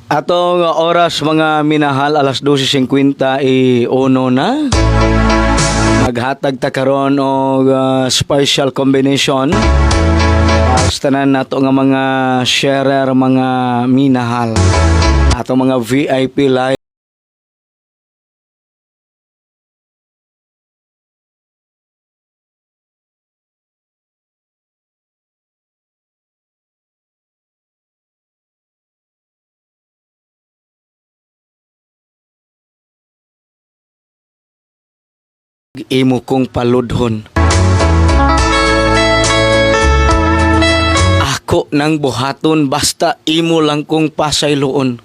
Atong oras mga minahal, alas 12:51 na. Maghatag ta karon og special combination sa tanan nato nga mga sharer mga minahal. Atong mga VIP live imo kong paludhon. Ako nang buhaton basta imo lang kong pasayloon.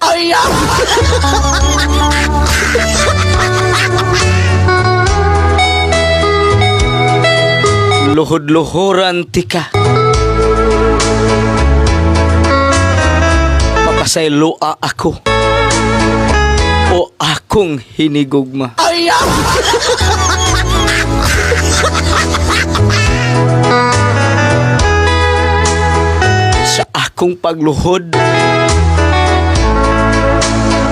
Luhod-luhuran tika. Papasayloa ako. O akong hinigugma. Sa akong pagluhod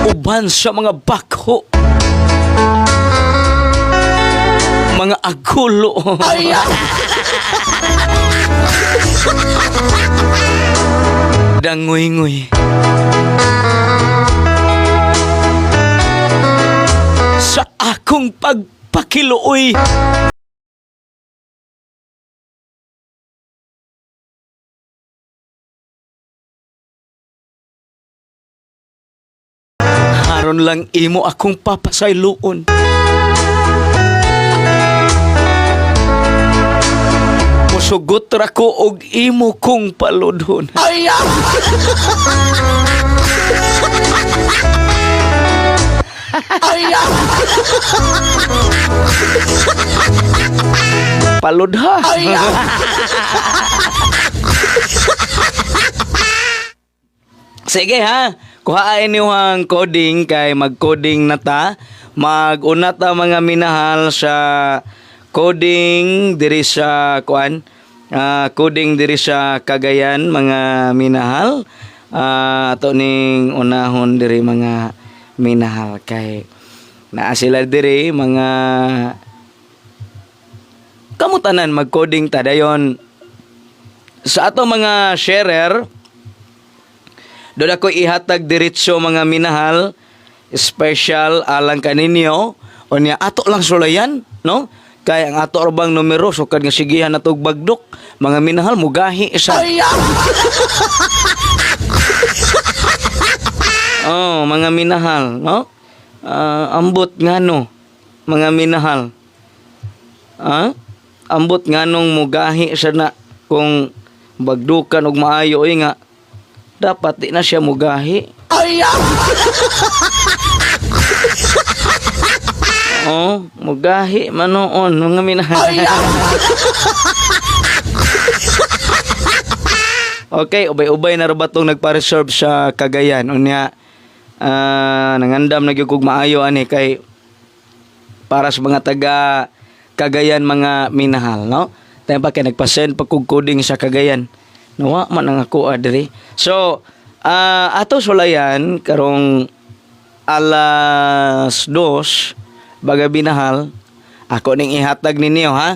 uban sa mga bakho, mga agulo, dangoy-ngoy, sa akong pagpakiluoy haron lang imo akong papasayloon. Musugot ra ko og imo kong paludhon. Paludha. Sige ha, kuhaan niyo ang coding kay mag-coding na ta. Mag-una ta mga minahal sa coding diri sa kuan. Coding diri sa Cagayan mga minahal. Ato ning unahon diri mga minahal kay naa sila diri mga kamutanan mag-coding ta dayon sa ato mga sharer. Doon ako ihatag diretso mga minahal, special alang kaninyo, o niya ato lang sulayan, no? Kaya ang ato bang numero, sukad nga sigihan na itong bagdok, mga minahal, mugahi isa. Oh, mga minahal, no? Ambot nga no, mga minahal. Ambot nga nung mugahi siya na, kung bagdukan og maayo, nga, dapat di na siya mugahi. Oh, mugahi manoon mga minahal. Okay, ubay-ubay na rabatong nagpa-reserve sa Cagayan. Unya, nangandam na gyud maayo ani kay para sa mga taga Cagayan mga minahal, no? Tayo pa kay nagpa-send pag coding sa Cagayan. Nawa man ang ako adiri. So, ato sulayan karong alas 2 baga binahal. Ako ning ihatag ninyo ha.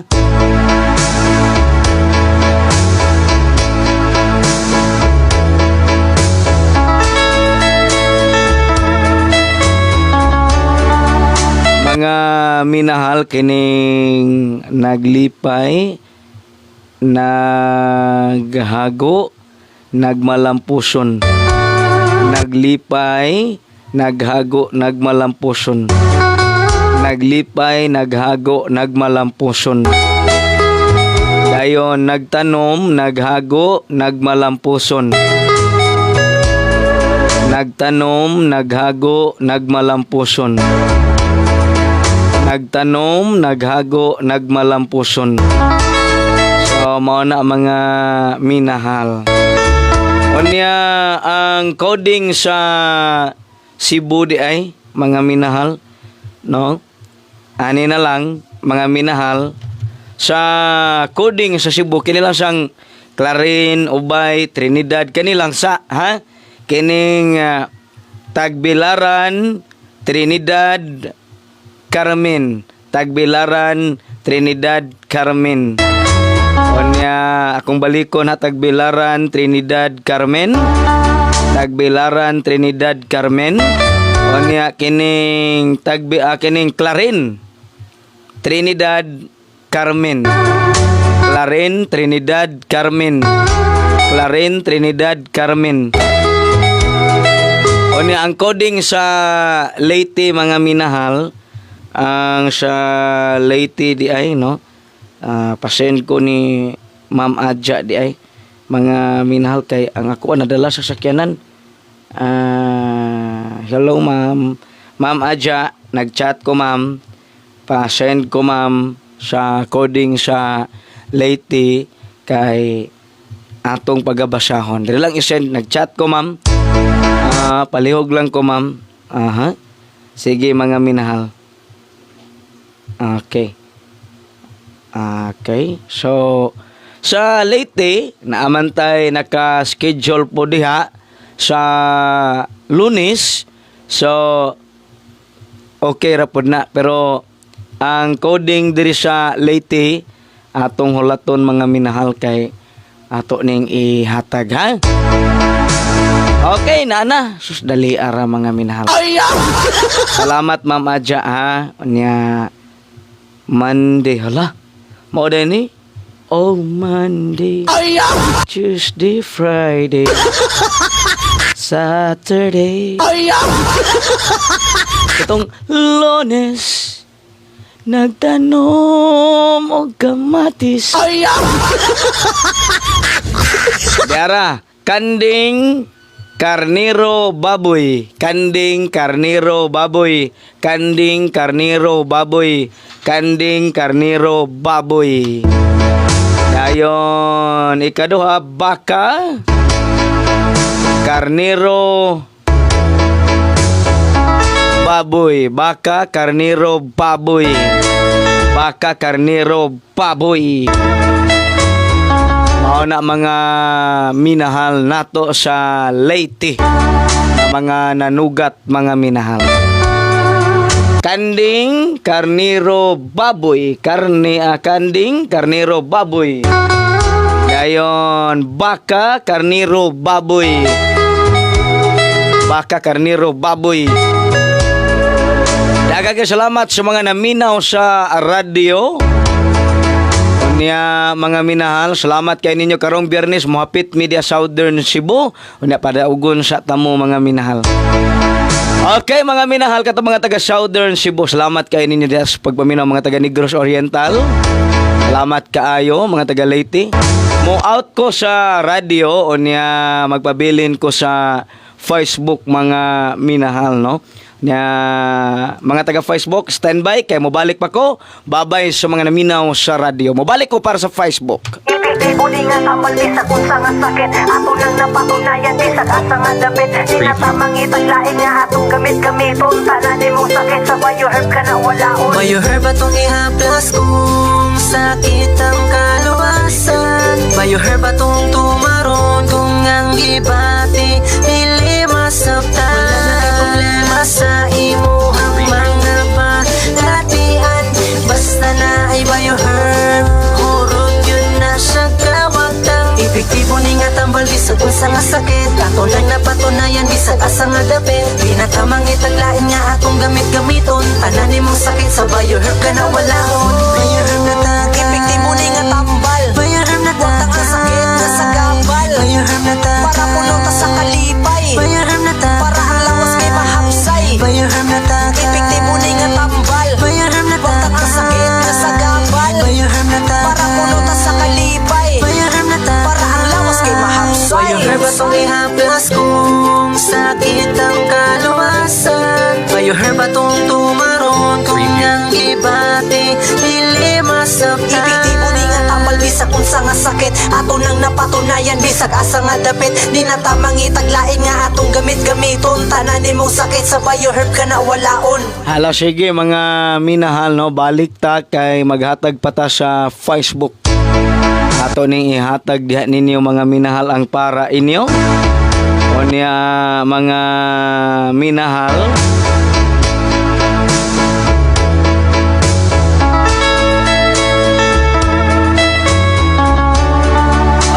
Mga minahal kining naglipay, naghago, nagmalampuson. Naglipay, naghago, nagmalampuson. Naglipay, naghago, nagmalampuson. Dayon nagtanom, naghago, nagmalampuson. Nagtanom, naghago, nagmalampuson. Nagtanom, naghago, nagmalampuson. So, mao na mga minahal. Unya, ang coding sa Cebu di ay, mga minahal, no? Ani na lang, mga minahal. Sa coding sa Cebu, kinilang sang Clarin, Ubay, Trinidad, kanilang sa, ha? Kining Tagbilaran, Trinidad, Carmen. Tagbilaran, Trinidad, Carmen. Onya akong balikon ha, Tagbilaran, Trinidad, Carmen. Tagbilaran, Trinidad, Carmen. Onya kining kining Clarin, Trinidad, Carmen. Clarin, Trinidad, Carmen. Clarin, Trinidad, Carmen. Onya ang coding sa Leyte mga minahal, ang sa Leyte di ay no. Pasend ko ni Ma'am Adja di ay mga minahal kay ang ako nadala sa sakyanan. Hello ma'am. Ma'am Adja, nag-chat ko ma'am. Pa-send ko ma'am sa coding sa Leyte kay atong pagabasahon. Dili lang i-send, nag-chat ko ma'am. Palihog lang ko ma'am. Sige mga minahal. Okay. So sa Leyte naamantay naka-schedule po diha sa Lunes. So okay ra pod na, pero ang coding diri sa Leyte atong hulaton mga minahal kay ato ning ihatag ha. Okay na. Sus dali ara mga minahal. Salamat Ma'am Adja ha. Nya Monday hala. Mao din ni. Oh Monday. Tuesday, Friday. Saturday. Itong Lunes nagtanom og kamatis. Dara, kanding karniro baboy, kanding karniro baboy, kanding karniro baboy, kanding karniro baboy. Dayon, ikaduha baka karniro baboy, baka karniro baboy, baka karniro baboy. Mao na mga minahal nato sa Leyte, mga nanugat mga minahal. Kanding karniro baboy, kanding karniro baboy. Dayon baka karniro baboy, baka karniro baboy. Daghang salamat sa mga naminaw sa radyo. Unya mga minahal, salamat kay ninyo karong Biyernes mohapit media Southern Cebu. Unya padaugon sa tamo mga minahal. Okay mga minahal, kato mga taga Southern Cebu, salamat kay ninyo sa pagpaminaw mga taga Negros Oriental. Salamat kaayo mga taga Leyte. Mo out ko sa radio unya magpabilin ko sa Facebook mga minahal no. Nya mga taga Facebook, standby kay mobalik pa ko. Babay sa mga naminaw sa radio. Mobalik ko para sa Facebook. Epektibo di nga tamal bisag unsa nga sakit ato nang napatunayan bisag asa nga dapit di na tamang itaglain nga atong gamit-gamiton tanan imong sakit sa bioherb ka na walaon. Bioherb atong ihaplas kung sakit ang kaluwasan. Bioherb atong tumaron kung ang gibati dili masabtan. Wala na problema sa imuhang mga balatian basta na ay bioherb. Sa kawagtang epektibo ni nga tambal bisag unsa nga sakit ato lang napatunayan bisag asa nga dapit pinatamang itaglain nga atong gamit-gamiton tanan nimong sakit sa bioherb ka na walaon. Bioherb na taka epektibo ni nga tambal bioherb na taka ang sakit na sa gabal bioherb na taka para puno ta sa kalipay bioherb na taka para ang lawas kay mahapsay bioherb na taka epektibo ni nga tambal bioherb na taka ang sakit na sa gabal bioherb na taka para puno ta sa kalipay bioherb na taka para ang lawas kay mahapsay. Bioherb atong ihaplas kung sakit ang kaluwasan. Bioherb atong tumaron kung ang ibati dili masabtan. Epektibo ni nga tambal bisag unsa nga sakit ato nang napatunayan bisag asa nga dapit di na tamang itaglain nga atong gamit-gamiton tanan nimong sakit sa bioherb ka na walaon. Hala sige mga minahal no, balik ta kay maghatag pata sa Facebook. Ato ning ihatag diha ninyo mga minahal ang para inyo. niya mga minahal.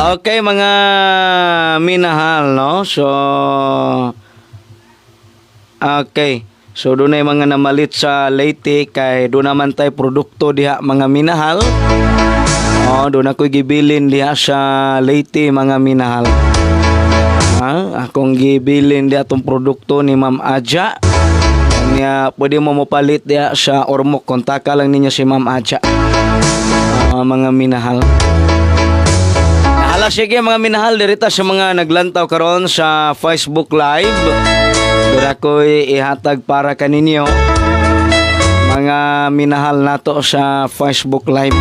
Okay, mga minahal, no? So, okay. So, doon ay mga namalit sa Leyte kay doon naman tayo produkto diha mga minahal. Doon ako'y gibilin diha sa Leyte mga minahal. Akong gibilin diha itong produkto ni Ma'am Aja. Niya, pwede mo mapalit diha sa Ormoc. Kontaka lang ninyo si Ma'am Aja. Mga minahal. Hala, sige mga minahal, dirita sa mga naglantaw karon sa Facebook Live. Dira ko'y ihatag para kaninyo mga minahal nato sa Facebook Live.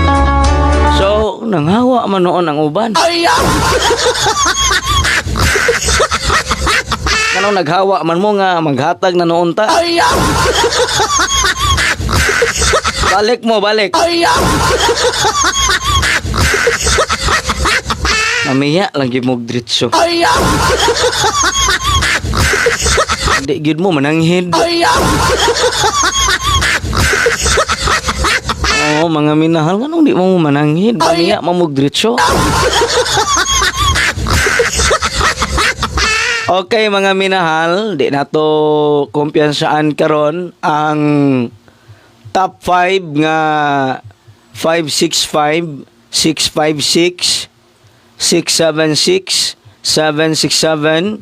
So, nanghawa man noon ang uban. Kanong naghawa man mo nga maghatag na noon ta. Balik mo, balik. Mamiya lagi mo diretso. Di gid mo mananghid. Mga minahal kanong di mo mananghid. Mamiya mamug diretso. Okay mga minahal, di nato kumpiyansaan karon ang top 5 nga 565, 656, 676, 767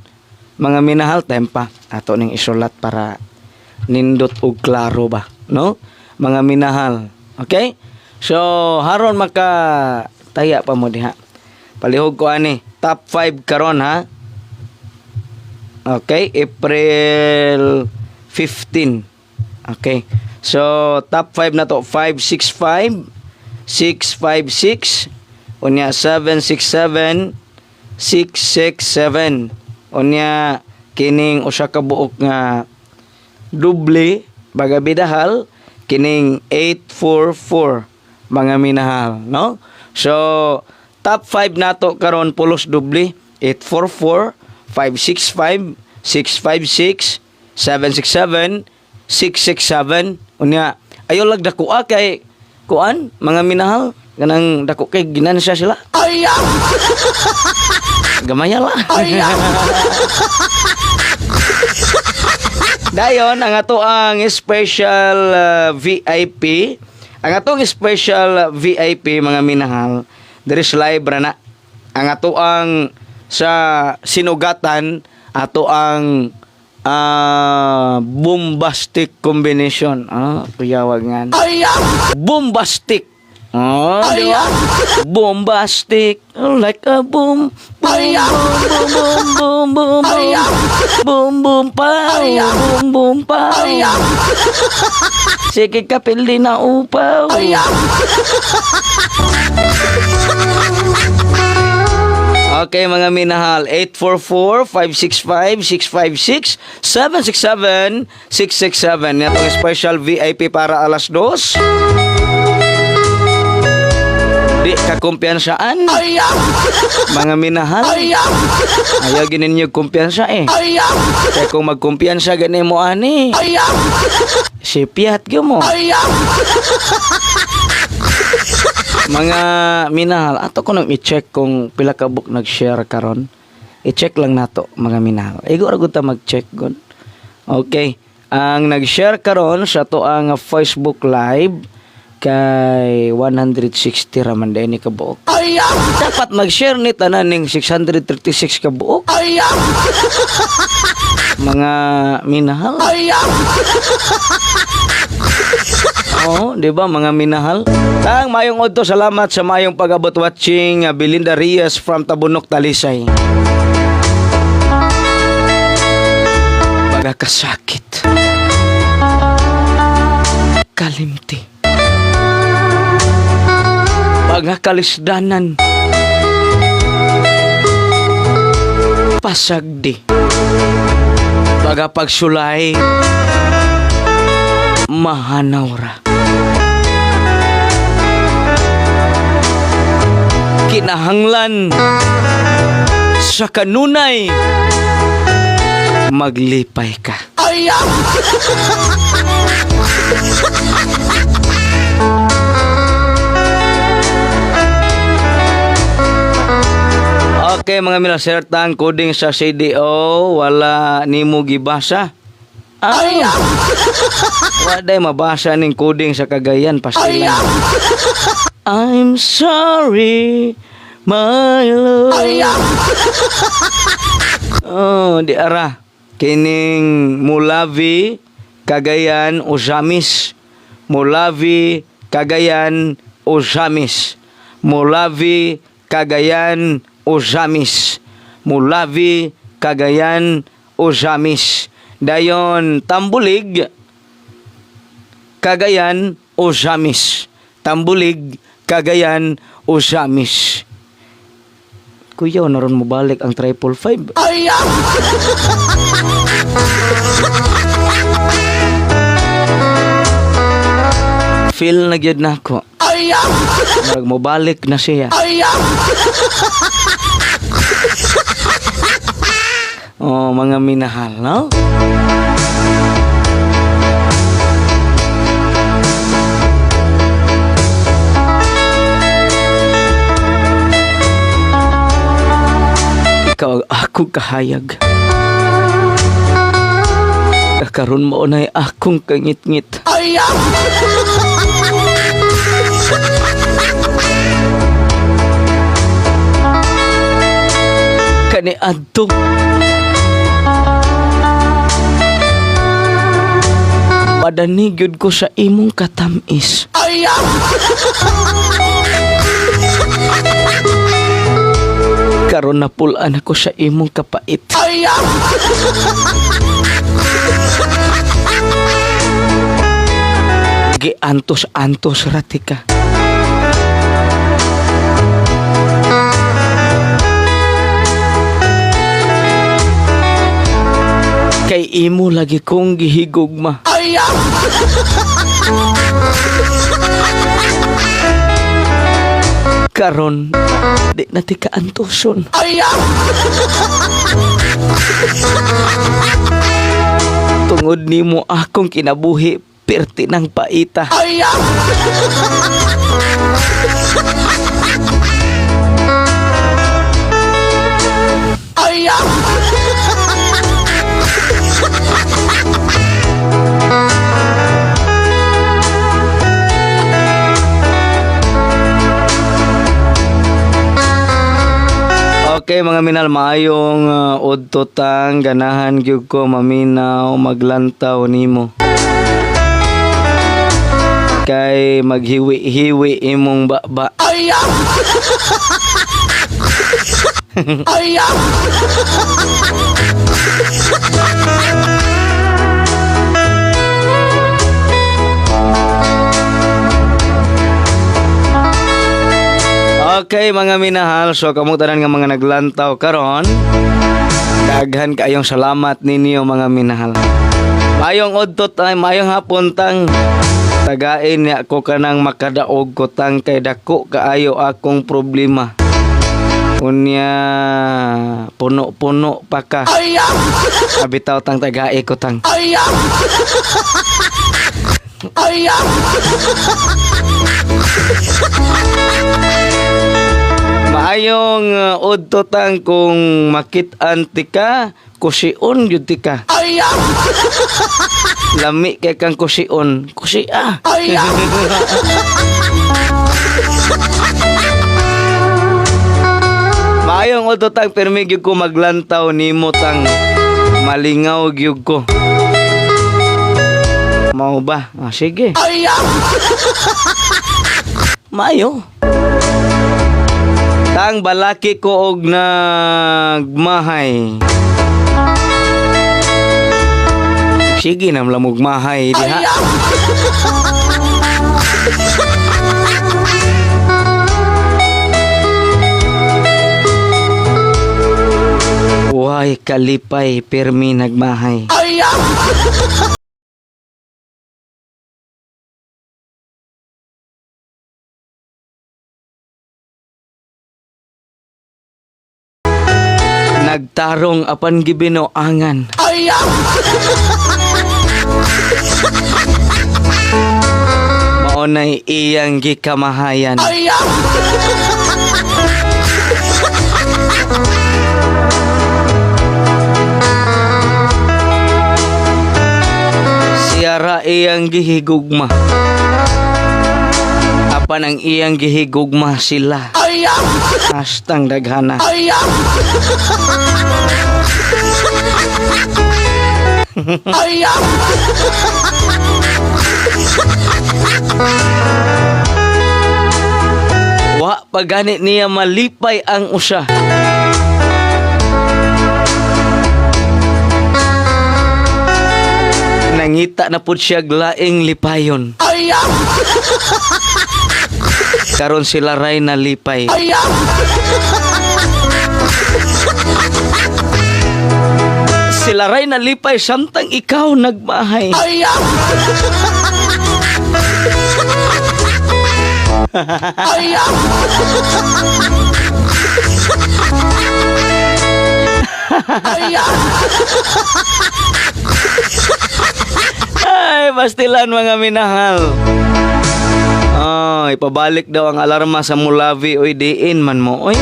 mga minahal tempa ato ning isulat para nindot og klaro ba, no? Mga minahal. Okay? So haron maka taya pa mo diha. Palihog ko ani top 5 karon ha. Okay, April 15. Okay. So top 5 na to 565, 656, unya 767, 667. Unya kining usa ka buok nga doble baga bidahal kining 844 mga minahal, no? So top 5 nato karon pulos doble 844, 565, 656, 767, 667. Unya ayo lag dako kay kuan mga minahal ganang dako kay ginansya sila. Gamaya la. Dayon ang ato ang special VIP. Ang atong special VIP mga minahal, there is live ra na. Ang ato ang sa sinugatan ato ang bombastic combination. Kuyawag nga. Bombastic. Di ba? Bombastic like a boom, boom, boom, boom, boom, boom, boom, boom, pow, boom, boom, pow. Sige kapil din na upaw. Okay mga minahal, 844, 565, 656, 767, 667. Itong special VIP para alas 2. Di kakumpiyansaan mga minahal. Ayaw ginin nyo kumpiyansa kaya kung magkumpiyansa ganin mo ani sipiat mo mga minahal. Ato ko nang i-check kung pila ka book nag-share karon. I-check lang nato mga minahal. Igo ra gud ta mag-check gon. Okay, ang nag-share karon sa to ang Facebook Live kay 160 raman day ni kabuok. Dapat mag-share ni tanan ning 636 kabuok. Mga minahal. Di ba mga minahal? Tang mayong odto, salamat sa mayong pag-abot watching. Belinda Reyes from Tabunok, Talisay. Pagkasakit. Kalimti. Pagkalisdanan. Pasagdi. Pagapagsulay. Mahanawra. Kinahanglan sa kanunay maglipay ka. Okay mga minasertang coding sa CDO wala nimo gibasa. Waday mabasa ning coding sa Cagayan pastilan. I'm sorry, my love. Oh, di ara. Kining Mulavi, Cagayan, Ozamis. Mulavi, Cagayan, Ozamis. Mulavi, Cagayan, Ozamis. Mulavi, Cagayan, Ozamis. Dayon, Tambulig, Cagayan, Ozamis. Tambulig, Cagayan, Ozamis. Kuya, naron mo balik ang 555. Feel na gyud nako. Marag mo balik na siya. Oh, mga minahal, no? Ikaw akong kahayag. Kakaroon mo na akong kangit-ngit. Kani adto. Padanigyod ko sa imong katamis. Karon na pulaan ako sa imong kapait. Giantos-antos rati ka. Kay imo lagi kong gihigugma. Karon, di na ti kaantoson. Tungod nimo akong kinabuhi, perti ng paita. Okay mga minal, maayong udtotang ganahan gyud ko maminaw maglantaw nimo. Kay maghiwi-hiwi imong baba. Okay mga minahal, so kamutanan nga mga naglantaw karon. Daghan kayong salamat ninyo mga minahal. Mayong udtot ay mayong hapon tang tagain niya ko kanang makadaog ko tang kay dako kaayo akong problema. Unya puno-puno pa ka. Abitaw tang tagai ko tang. Maayong udtotang kung makit-an tika, kusion yun tika. Lami kay kang kusion. Kusia. Maayong udtotang permi gyud ko maglantaw nimo tang malingaw gyud ko. Mau ba? Ah, sige. Maayo. Tang balaki ko og nagmahay. Sige na lamog mahay diha. Uy, kalipay permi nagmahay. Nagtarong apan gibinoangan. Maunay iyang gikamahayan. Siyara iyang gihigugma. Apan ang iyang gihigugma sila. Hastang daghana. Wa pagani niya malipay ang usa. Nangita na pud siya laing lipayon. Karon sila ray nalipay. Sila ray nalipay samtang ikaw nagmahay. Ay, pastilan mga minahal. Ipabalik daw ang alarma sa Mulavi. Uy, diin man mo. Uy.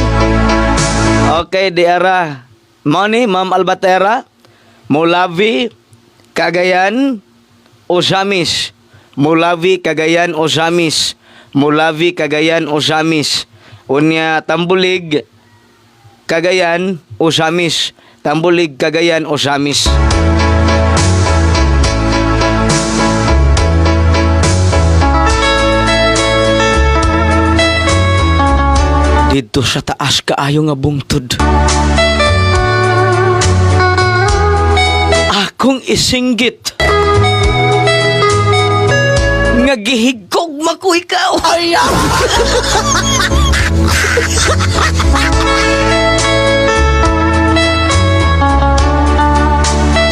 Okay, diara. Money, Ma'am Albatera. Mulavi, Cagayan, Osamis. Mulavi, Cagayan, Osamis. Mulavi, Cagayan, Osamis. Unya, Tambulig, Cagayan, Osamis. Tambulig, Cagayan, Osamis. Dito sa taas kaayo nga bungtod. Akong isinggit. Nga gihigugma ko ikaw.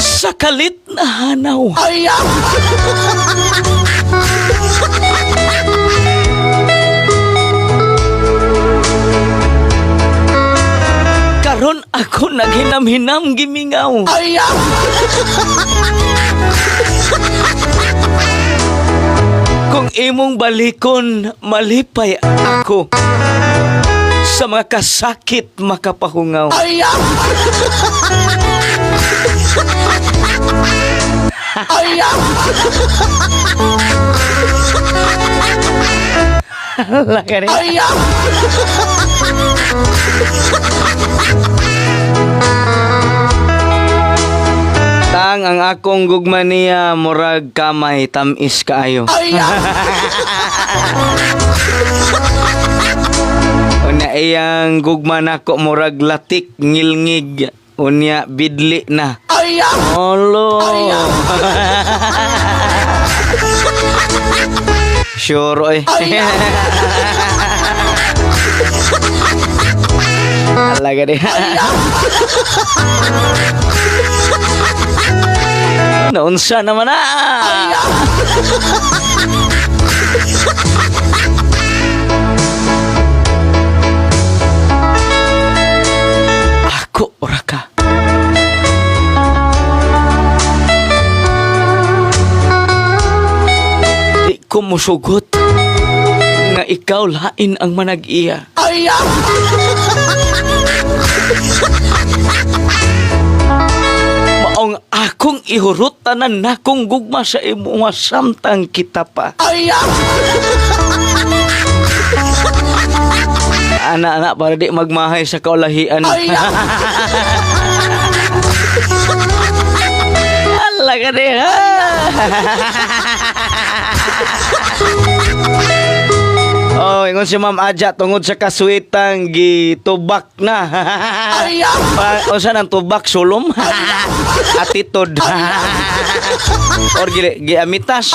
Sa kalit na hanaw. Karon ako naghinam-hinam gimingaw. Kung imong balikon, malipay ako. Sa mga kasakit makapahungaw. Hala ka rin. Tang ang akong gugma niya murag kamay tamis kaayo. Unya iyang gugma nako murag latik ngilngig. Unya bidli na. Olo. Sure oy. Alaga deh. Naunsa naman na. Ako ora ka. Di ko musugot nga ikaw lain ang manag-iya. Maong akong ihurot tanan nakong gugma sa imo nga samtang kita pa. Anak-anak para di magmahay sa kaulahian. Ala ka di ha. Oh, ingon si Ma'am Adja tungod sa kaswitang gitubak na. O saan ang tubak? Sulom? Atitod. Or giamitas.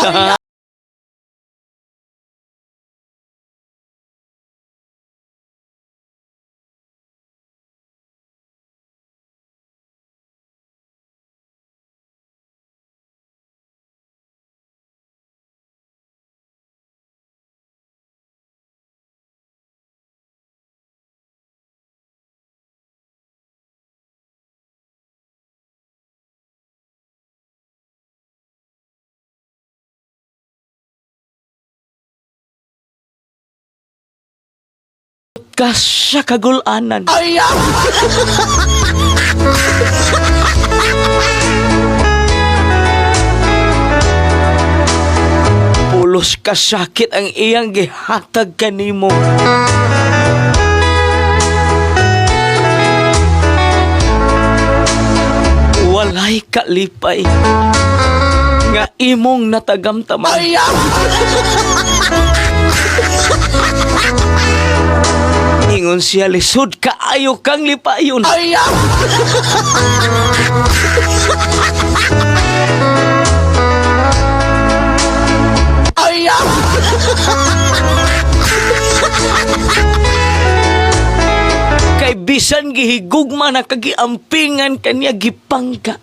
ka sa kagulanan. Pulos ka sakit ang iyang gihatag kanimo. Walay kalipay nga imong natagamtaman. Ingon siya, lisod kaayo kang lipayon. Kay bisan gihigugma na kagiampingan kanya gipangka.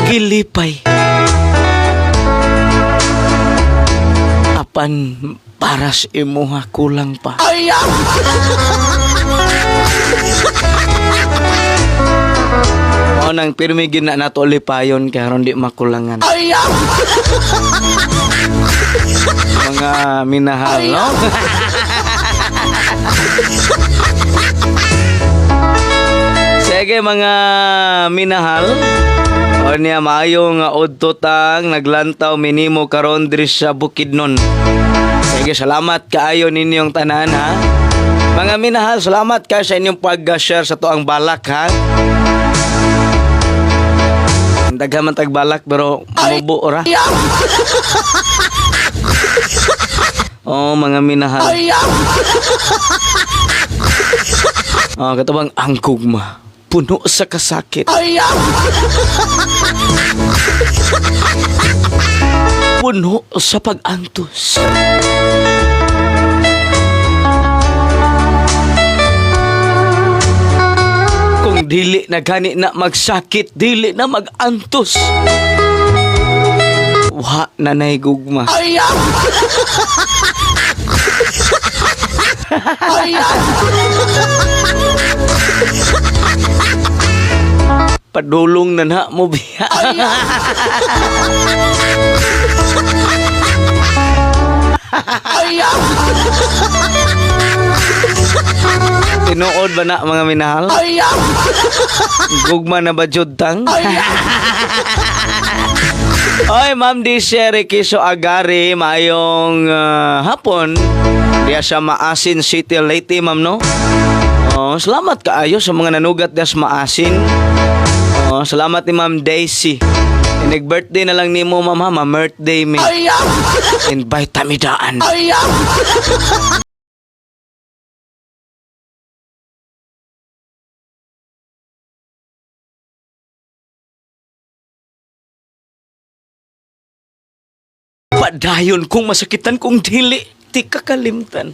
Gilipay. Apan paras imuha kulang pa. O nang pirmigin na nato lipayon karon di makulangan. Mga minahal, no? Sige mga minahal. O niya maayo nga udtotang naglantaw minimo karon diri sa Bukidnon. Sige, salamat kaayo ninyong tanan ha. Mga minahal, salamat ka sa inyong pag-share sa toang balak ha. Daghaman tag balak pero mubo ora. Oh, mga minahal. Oh, katubang angkugma. Puno sa kasakit. Puno sa pag-antos. Kung dili na gani na magsakit, dili na mag-antos. Wa na naigugma. Padulong na na mo biya. Tinuod ba na mga minahal? Gugma na ba judtang? Oy, Ma'am Dishere Kiso Agari, mayong hapon. Diya sa Maasin City, Leyte, ma'am, no? Oh, salamat kaayo sa mga nanugat diya sa Maasin. Oh, salamat ni Ma'am Daisy. Nag-birthday na lang ni mo, ma'am, ha? Ma-birthday me. Invite kami daan. Padayon kung masakitan kung dili, di kakalimtan.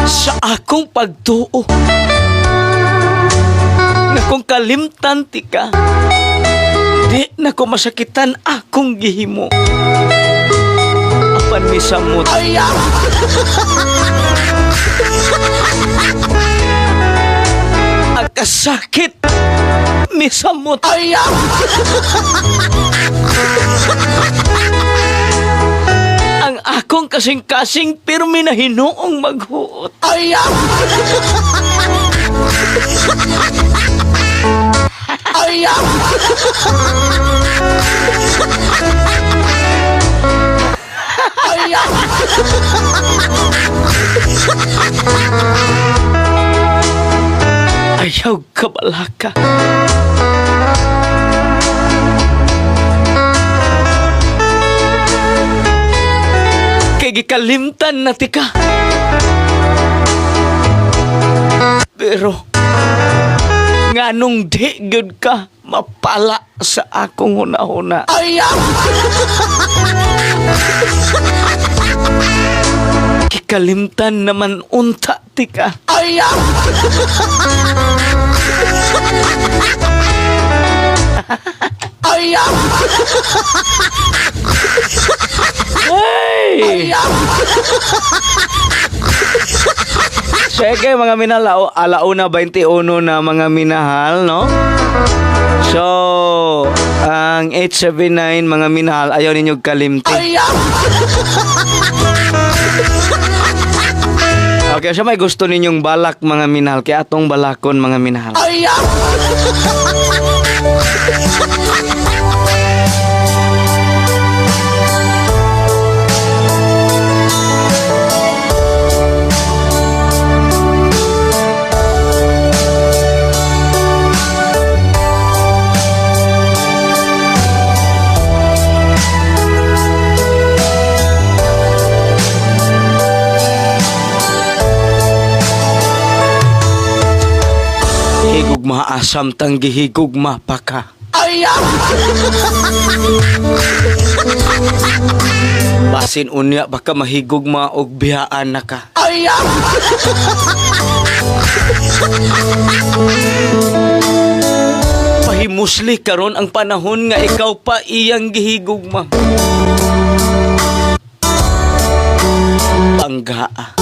Sa akong pagtuo na kung kalimtan ti ka, di na ko masakitan akong gihimo. Apan misamot. Agkasakit misamot. Ang akong kasing-kasing pirmi na hinuong maghuot. Ayaw ka balaka. Kay gikalimtan na tika. Pero nganong di gud ka mapala sa akong huna-huna. Kikalimtan naman unta tika. Hey! Sige mga minahal, alauna 21 na mga minahal, no? So, ang 879 mga minahal, ayaw ninyo kalimti. Okay, siya may gusto ninyong balak mga minahal, kaya atong balakon mga minahal. Higugma asam tang gihigugma pa ka. Basin unya baka mahigugma og biyaan na ka. Pahimusli karon ang panahon nga ikaw pa iyang gihigugma. Panggaa.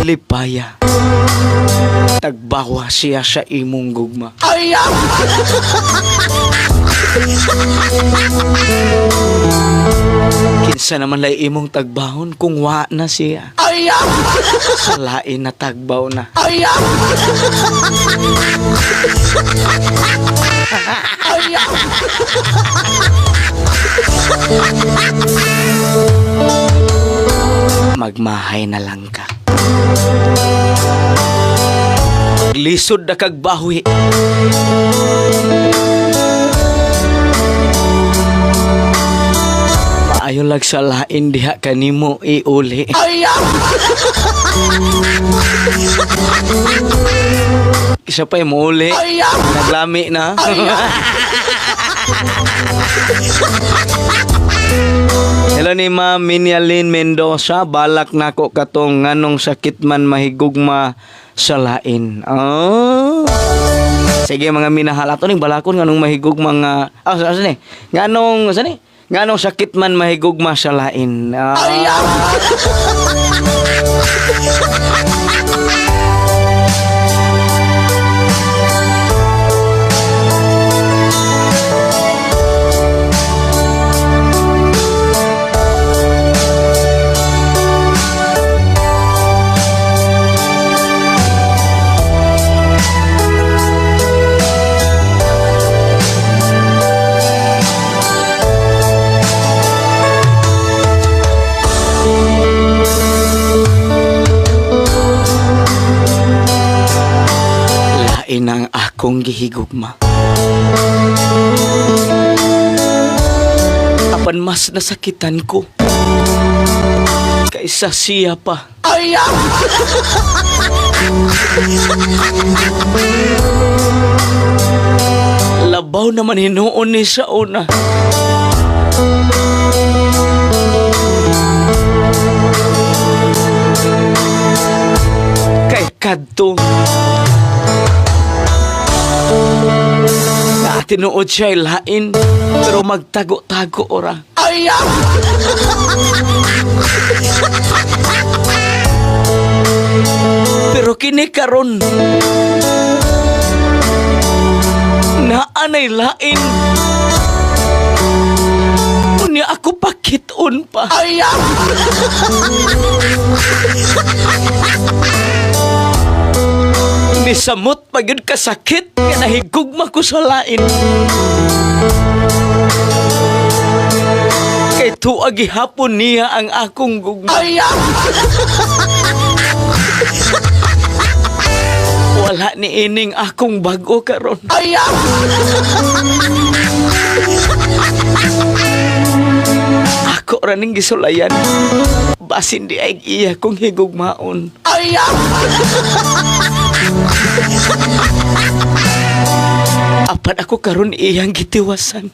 Lipaya. Tagbawa siya sa imong gugma. Kinsa naman lay imong tagbahon kung wa na siya. Sa lain na tagbaw na. Magmahay na lang ka. Lisod na kag bawi. Maayo lag sa lain diha kanimo iuli. Isa pa yung uli. Naglami na. Hello ni Ma'am Minialin Mendoza, balak nako katong nganong sakit man mahigugma sa lain. Oh. Sige mga minahal, ato ning balakon nganong mahigugma nga asa ni? Nganong asa ni? Nganong sakit man mahigugma sa lain. Lain ang akong gihigugma. Apan mas nasakitan ko kaysa siya pa. Labaw naman hinuon ni sa una. Kay kadto na tinuod siya'y lain, pero magtago-tago ora. Pero kini karon naanay lain. Unya ako pakiton pa. Nisamot pa yun kasakit nga nahigugma ko sa lain. Kay tuwa gihapon niya ang akong gugma. Wala ni ining akong bago karon. Ako raning gisulayan. Basin di ay iya kong higugmaon. Apan ako karon iyang gitiwasan.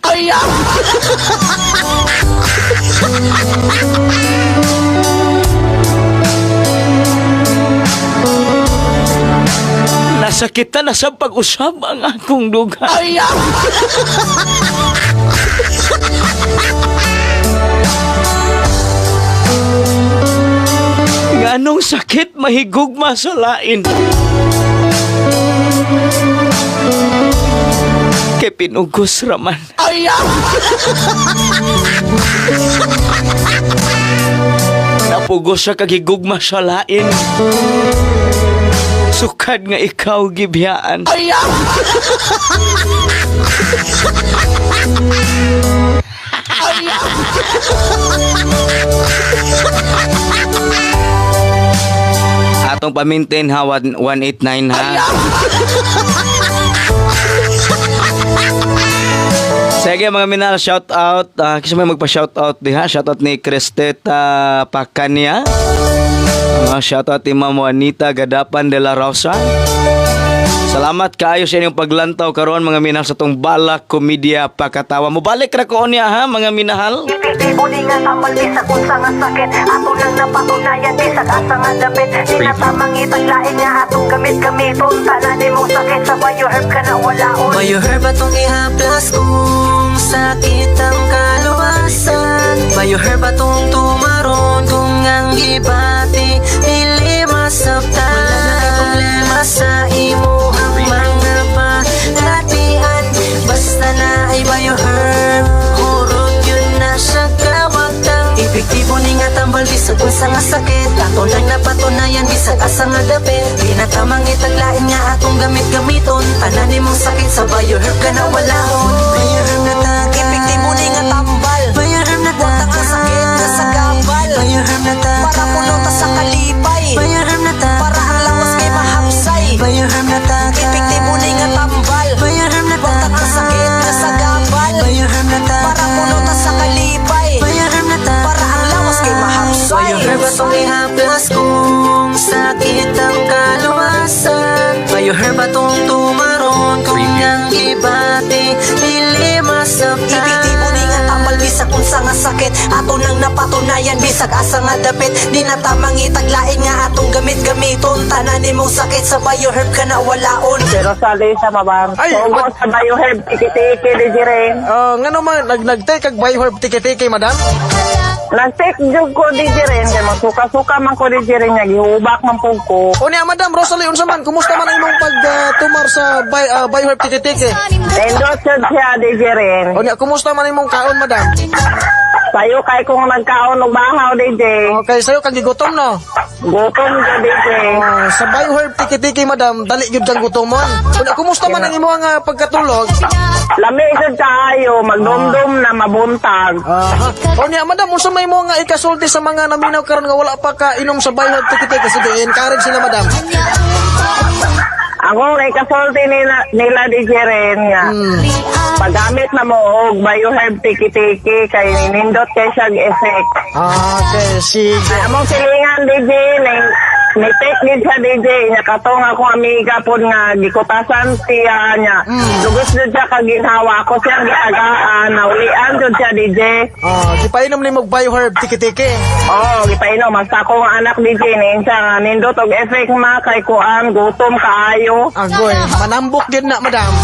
Nasakitan na sa pag-usab ang akong duga. Nga Nganong sakit mahigugma sa lain? Kay pinugos raman. Napugos sa kagigugma sa lain. Sukad nga ikaw gibiyaan. Atong pamintin ha, 189 ha. Sige mga minal, shout out. Kasi may magpa-shout out diha. Shout out ni Cristeta Pacania. Shout out ni Ma'am Juanita Gadapan de la Rosa. Salamat kaayo sa inyong paglantaw karon mga minahal sa tong balak komedya pakatawa. Mubalik ra ko niya ha mga minahal. Ipitibo di nga tamal di sa kunsa nga sakit. Ato nang napatunayan di sa asa nga dapit. Di na tamang itaglain nga atong gamit-gamiton. Tanan mong sakit sa bioherb ka na walaon. Bioherb atong ihaplas kung sakit ang kaluwasan. Bioherb atong tumaron kung ang gibati dili masabtan. Wala na problema sa imo ang mga palatian. Basta na ay bioherb, hurot yun na siya kawagtang. Epektibo ni nga tambal bisag unsa nga sakit. Ato lang napatunayan bisag asa nga dapit. Di na tamang itaglain nga atong gamit-gamiton. Tanan mong sakit sa bioherb ka na walaon. Bioherb na taga, epektibo ni nga tambal. Bioherb na taga, ang sakit na sa gabal. Bioherb na taga, para pulota sa kalipay. Bioherb na taga, para ang lawas kay mahapsay. Bioherb na taga, epektibo ni nga tambal. Bioherb na taga, ang sakit na sa gabal. Bioherb na taga, para pulota sa kalipay. Bioherb na taga, para ang lawas kay mahapsay. Bioherb atong ihaplas kung sakit ang kaluwasan. Bioherb atong tumaron kung ang ibati dili masabtan. Epektibo ni nga tambal bisag unsa nga sakit. Ato nang napatunayan bisag asa nga dapit. Di na tamang itaglain nga atong gamit-gamiton. Tanan mong sakit sa bioherb ka na walaon. Pero sa sa mabang. Ay, Togo sa bioherb, tiki-tiki di jiren. nga naman, nag-take kag bioherb tiki-tiki, madam? Nag-take jug ko di jiren. Kaya magsuka-suka man ko di jiren. Gihubak man po ko. O niya, madam, Rosalie, unsa man, kumusta man ang imong pag-tumar sa bioherb tiki-tiki? Nindot siya di jiren. O niya, kumusta man imong kaon, madam? Sayo kay kung nagkaon og bahaw di jiren. Okay, sa'yo, kang gigutom, no? Gutom ko di jiren. Sa bioherb tiki-tiki, madam, dali yun kang gutomon. O niya, kumusta man ang imong pagkatulog? Lami jud kaayo, magdumdum na mabuntag. Aha. O niya, madam, unsa may mo nga ikasulti sa mga naminaw karon nga wala pa ka inom sa bioherb tiki-tiki? Sige, encourage sila, madam. Ako kay kasulti nila di jiren nga. Paggamit na mo og bioherb tiki-tiki kay nindot kay siya effect. Okay, sige. Among silingan DJ ni take din sa DJ nya katong akong amiga pod nga gikutasan siya nya. Lugos jud siya kag ginhawa ko siyang giagaan naulian jud siya DJ. Gipainom ni mo bioherb tiki-tiki. Oh, gipainom magsa ko nga anak DJ ni siya nga nindot og effect ma kay kuan gutom kaayo. Agoy, manambok din na, madam.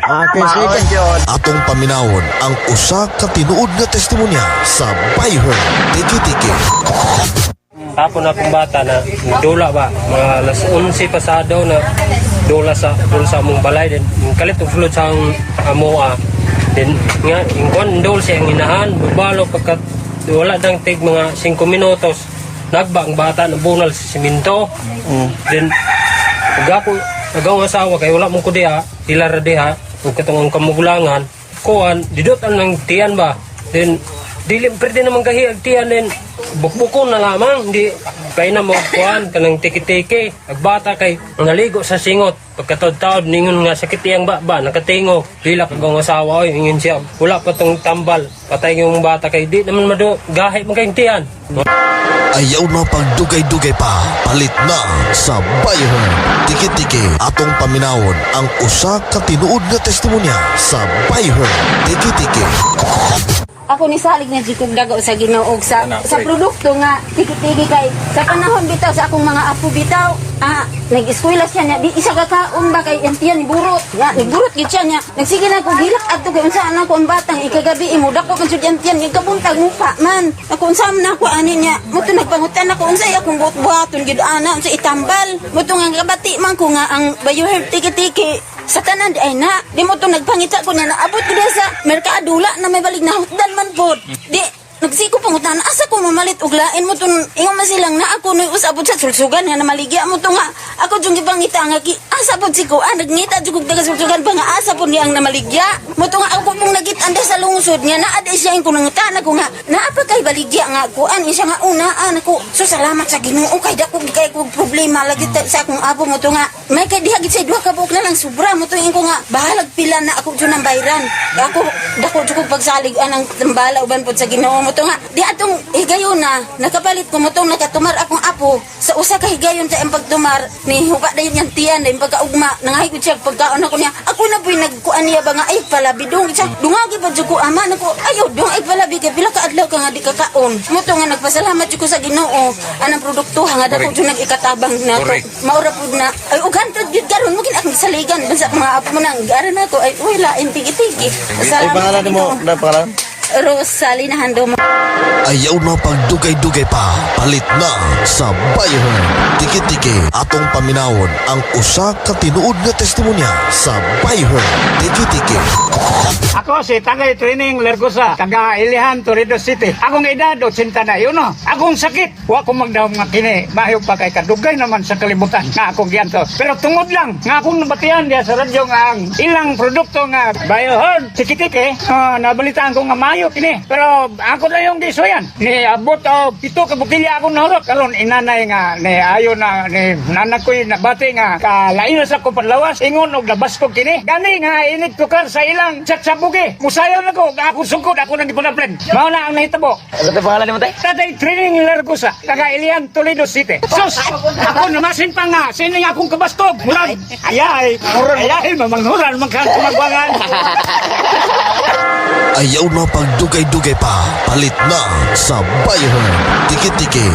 Okay, sige. Atong paminawon ang usa ka tinuod nga testimonya sa bioherb tiki-tiki. Tapon akong bata na dula ba mga alas 11 pasado na dula sa among balay din kalit og sulod sa amoa din nga ingkon dul siya ang inahan bubalo pagkat wala dang tig mga 5 minutos nagba ang bata na bunal sa simento then agaw asawa kay wala mong ko diha ila ra diha ug katong ang kamugulangan kuan didot ang tiyan ba then dili pwede naman kahi ang tiyan din bukbukon na lamang hindi kay na mo kuan kanang tiki-tiki agbata kay naligo sa singot pagkatod-taod ningon nga sakit iyang ba nakatingo dila kagong asawa oy ingon siya wala pa tong tambal patay yung bata kay di naman mado gahi man kayong tiyan. Ayaw na pagdugay-dugay pa. Palit na sa bioherb tiki-tiki. Atong paminawon ang usa ka tinuod nga testimonya sa bioherb tiki-tiki. ako ni salig na jikog dago sa Ginoo sa produkto nga tigi-tigi kay sa panahon bitaw sa akong mga apo bitaw nag-eskwela siya niya di isa ka kaon ba kay yan burot nga nagburot gid siya niya nagsige na ko hilak adto kay unsa na ko ang batang ikagabi imo dako man jud yan ikabuntag mupa man ako unsa man ako ani niya muto nagpangutan ako unsay akong buhat-buhaton gid ana unsa itambal muto nga gabati man ko nga ang Bayoherb tiki-tiki sa tanan di ay na di mo to nagpangita ko na naabot ko diha sa merkado wala na may balik na hutdan man pod di nagsiko pangutan asa ko mamalit og lain mo tun ingon man silang na ako no usabot sa sulsugan nga na maligya mo to nga ako jung gipangita nga asa pod siko nagngita jud og taga sulsugan ba nga asa pod niyang namaligya mo to nga ako pong nagit-anda sa lungsod nga naa di siya ko nangutan ako nga naa pa kay baligya nga kuan siya nga unaan ako so salamat sa Ginoo kay dako kay ko problema lagi sa akong abo mo to nga may kay diha gid sa duha ka buok na lang sobra mo to ko nga bahalag pila na ako jud nang bayran ako dako jud pagsalig anang tambala uban pod sa Ginoo mo to nga di atong higayon na nakapalit ko mo tong nakatumar akong apo sa usa ka higayon sa ang pagtumar ni hupa dayon yang tiyan dayon pagkaugma nangahigod siya pagkaon ako niya ako na boy nagkuan niya ba nga ay palabi dong siya dungagi pa jud ko ama nako ayo dong ay palabi kay pila ka adlaw ka nga di kakaon mo to nga nagpasalamat jud ko sa Ginoo anang produkto nga dako jud nagikatabang na to maura pud na ay ugan to jud karon mo kin akong saligan basta mga apo mo nang garan nako ay wala intigi-tigi Ay pangalan mo na pangalan Rosalie Nahando mo. Ayaw na pagdugay-dugay pa, palit na sa Bayoherb Tiki-tiki. Atong paminawon ang usa ka tinuod nga testimonya sa Bayoherb Tiki-tiki. Ako si Tagay Training Lergosa, taga Ilihan, Torredo City. Akong edad, 80 na yun, no? Akong sakit, wa ko magdawang nga kini. Mahiw pa kay kadugay naman sa kalibutan nga akong giyanto. Pero tungod lang, nga akong nabatihan diya sa radyo nga ang ilang produkto nga Bayoherb Tiki-tiki, nabalitaan ko nga mayo kini. Pero ako na yung gisoyan. Ni abot o pito ka butilya akong nahurot. Kalon, inanay nga, ni ayo na, ni nanak ko'y nabati nga, kalain sa ko panlawas, ingon og labas ko kini. Gani nga, init ko kar sa ilang chatsabugi. Musayaw na ko, ako sungkod, ako nang ipunaplan. Mao na ang nahitabo. Ano tayo pangalan mo tayo? Tatay Training Lergosa, taga Ilian, Toledo City. Sus, ako namasin pa nga, sining akong kabastog. Murag, ayay, mamanghuran, magkakumagwangan. Ayaw na pagdugay-dugay pa, palit na sa Bayoherb Tiki-tiki.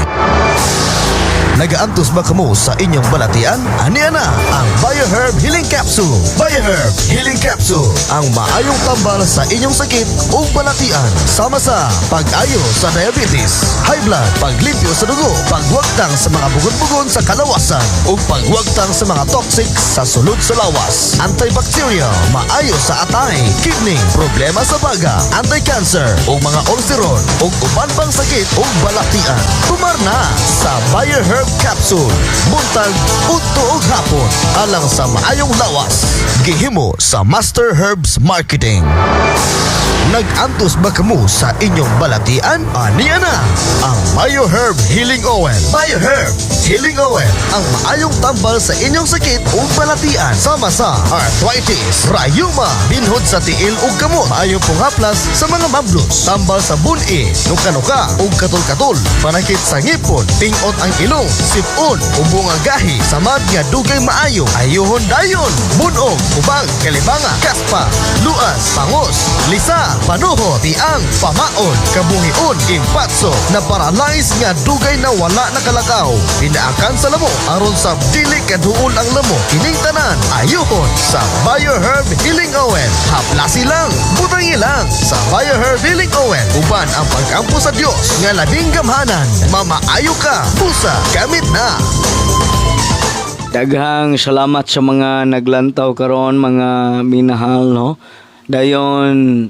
Nagaantos ba kamo sa inyong balatian? Aniya na ang Bayoherb Healing Capsule. Bayoherb Healing Capsule. Ang maayong tambal sa inyong sakit o balatian. Sama sa pag-ayo sa diabetes, high blood, paglimpyo sa dugo, pagwagtang sa mga bugon-bugon sa kalawasan, o pagwagtang sa mga toxic sa sulod sa lawas. Antibacterial, maayo sa atay, kidney, problema sa baga, anti-cancer, o mga ulceron, o uban pang sakit o balatian. Tumar na sa Bayoherb Capsule. Buntag, udto ug hapon. Alang sa maayong lawas. Gihimo sa Master Herbs Marketing. Nag-antos ba kamo sa inyong balatian? Aniya na ang Bayoherb Healing Oil. Bayoherb Healing Oil. Ang maayong tambal sa inyong sakit o balatian. Sama sa arthritis, rayuma, binhod sa tiil o kamot. Maayong punghaplas sa mga mablos. Tambal sa buni, nuka-nuka o katul-katul. Panakit sa ngipon, pingot ang ilong, sipon, ubong ang gahi. Samad nga dugay maayo. Ayuhon dayon. Bunog, ubang, kalibanga, kaspa, luas, pangos, lisa, panuhot, tiang, pamaon, kabuhion, impatso, na paralyze nga dugay na wala nakalakaw. Pinaakan sa lamo, aron sa dili kaduol ang lamo. Kining tanan, ayuhon sa Bayoherb Healing Oil. Haplasi lang, butangi lang sa Bayoherb Healing Oil. Uban ang pag-ampo sa Dios nga labing gamhanan. Mamaayo ka, busa, gamit na. Daghang salamat sa mga naglantaw karon, mga minahal, no? Dayon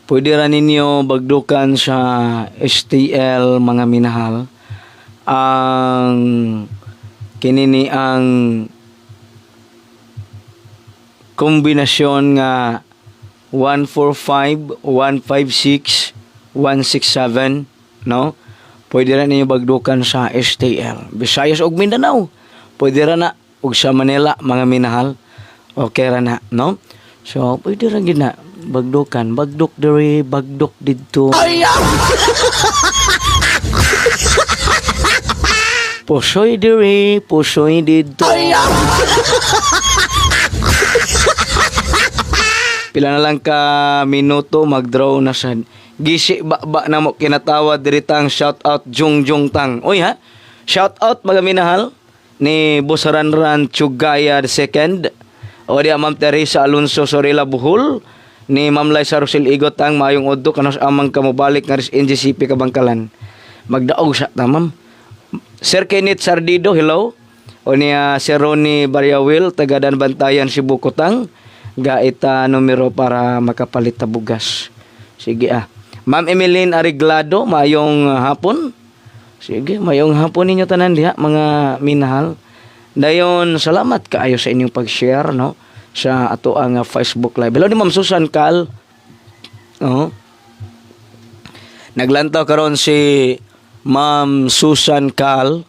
pwede ra ninyo bagdukan sa STL, mga minahal. Ang kinini ang kombinasyon nga 145, 156, 167, no? Pwede ra ninyo bagdukan sa STL. Visayas ug Mindanao. Pwede ra na ug sa Manila, mga minahal. Okay ra na, no? So, pwede ra gid na bagdukan, bagduk diri, bagduk didto. Pusoy diri, pusoy didto. Pila na lang ka minuto magdraw na sa Gisi ba na mo kinatawa diritang shout out Jung Tang. Uy ha. Shout out mga minahal ni Boss Ranran Chugaya II. O di Ma'am Teresa Alonso Sorila Buhol ni Ma'am Liza Rosil Igot ang mayong udto kanos amang kamubalik nga ris NGCP Kabangkalan. Magdaog sa tamam. Sir Kenneth Sardido, hello. O niya Sir Ronnie Baryawil, Tagadan Bantayan, Cebu Kutang. Gaita numero para makapalit ta bugas. Sige Ma'am Emeline Ariglado, mayong hapon. Sige, mayong hapon ninyo tanan diha mga minahal. Dayon, salamat kaayo sa inyong pag-share no sa ato ang Facebook Live. Hello ni Ma'am Susan Cal. Naglantaw karon si Ma'am Susan Cal.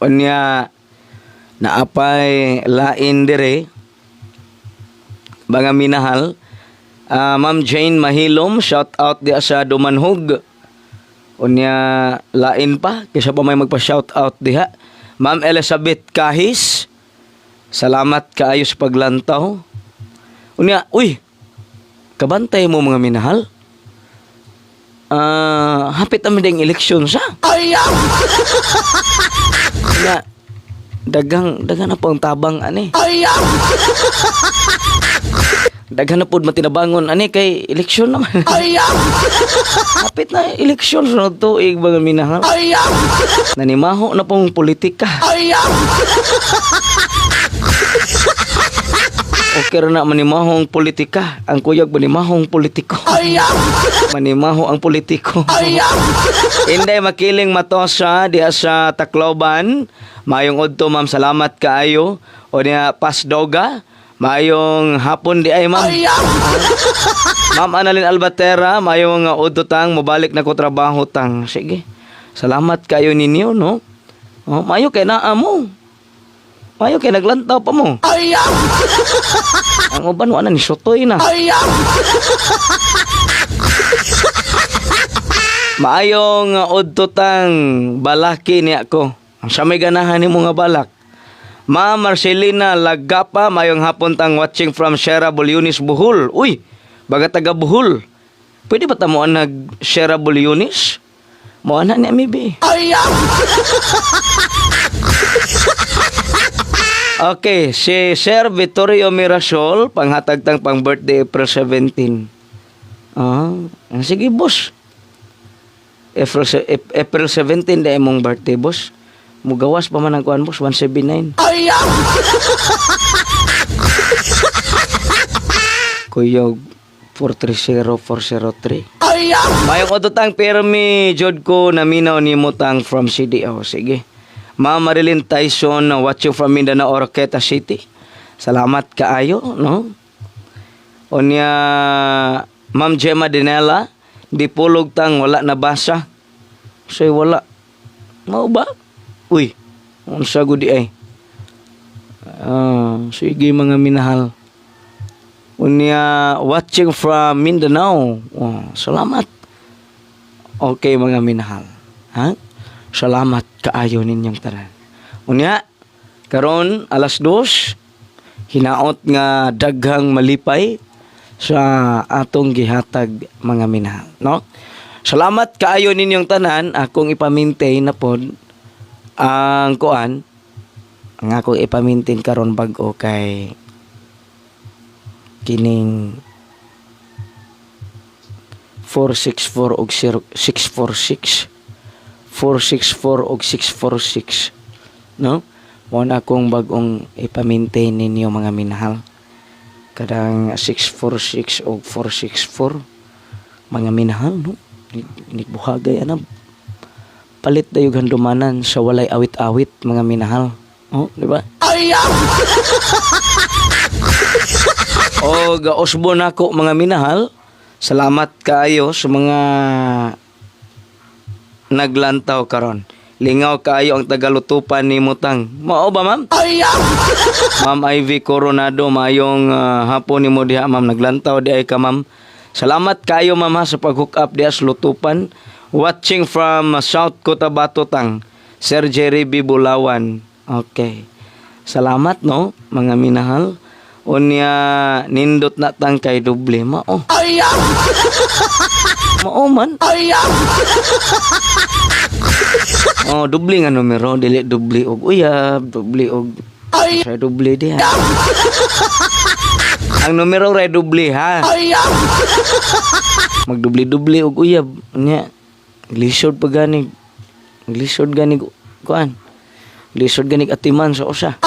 Unya naapay lain dire mga minahal. Ma'am Jane Mahilom, shout out di sa Dumanhog. Unya lain pa kaysa pa may magpa-shout out diha. Ma'am Elizabeth Kahis, salamat kaayo sa paglantaw. Unya, uy, kabantay mo mga minahal. Hapit ang midang eleksyon sa. Unya, dagang na po ang tabang ani. Daghan na po matinabangon ani kay eleksyon naman. Hapit na eleksyon sunod tuig mga minahal. Nanimaho na pong politika. Okay ra na manimahong politika. Ang kuyog manimahong politiko. Manimaho ang politiko. Inday makiling matosa diha sa Tacloban. Mayong udto ma'am, salamat kaayo. O niya Pasdoga. Mayong hapon di ay ma'am. Ma'am Annalyn Albatera, mayong udtotang mobalik na ko trabaho tang. Sige. Salamat kayo ninyo no. Mayo kay naa mo. Mayo kay naglantaw pa mo. Ang uban wala ni sotoy na. Maayong udtotang balaki niya ko. Sa may ganahan nimo nga balak. Ma'am Marcelina Lagapa, mayong hapon tang watching from Sierra Bulyonis, Bohol. Uy, baga taga Bohol. Pwede ba tamuan nag Sierra Bulyonis? Moana ni Amibi. Okay, si Sir Vittorio Mirasol, panghatag tang pang birthday April 17. Sige boss. April 17 dahil mong birthday boss. Mugawas pa man ang kuan boss, 179. Kuyog 430-403. Mayong odotang permi jod ko naminaw ni Mutang from CDO. Sige. Ma'am Marilyn Tyson watching from Mindanao, Oroqueta City. Salamat kaayo, no? Onya Ma'am Gemma Dinela, di pulog tang wala nabasa. Say wala. Mau ba? Uy, unsa gudi ay. Sige mga minahal. Unya watching from Mindanao. Salamat. Okay mga minahal. Ha? Salamat kaayo ninyong tanan. Unya karon alas 2 hinaot nga daghang malipay sa atong gihatag mga minahal, no? Salamat kaayo ninyong tanan. Akong ipamintain na pod ang kuan ang akong ipamintin karon bag-o kay kining 464 og 646 464 og 646, no? Mo na akong bag-ong ipamintain ninyo mga minahal. Kadang 646 og 464 mga minahal, no? Nigbuhagay anam. Palit dayo gandumanan sa walay awit-awit mga minahal. Di ba? O gaosbo nako mga minahal. Salamat kaayo sa mga naglantaw karon. Lingaw kaayo ang tagalutupan ni Mutang. Mao ba ma'am? Ma'am Ivy Coronado, mayong hapon ni mo diha ma'am. Naglantaw di ay ka ma'am. Salamat kaayo ma'am sa pag-hook up diha sa lutupan. Watching from South Cotabato tang, Sir Jerry B. Bulawan. Okay. Salamat no, mga minahal. Unya nindot na tang kay doble mao. Mao man. Oh, dubli nga numero, dili dubli og uyab, dubli og sa dubli diha. Ang numero ray dubli ha. Magdubli-dubli og uyab nya. Lisod pa gani. Lisod gani kuan. Lisod gani atiman sa usa.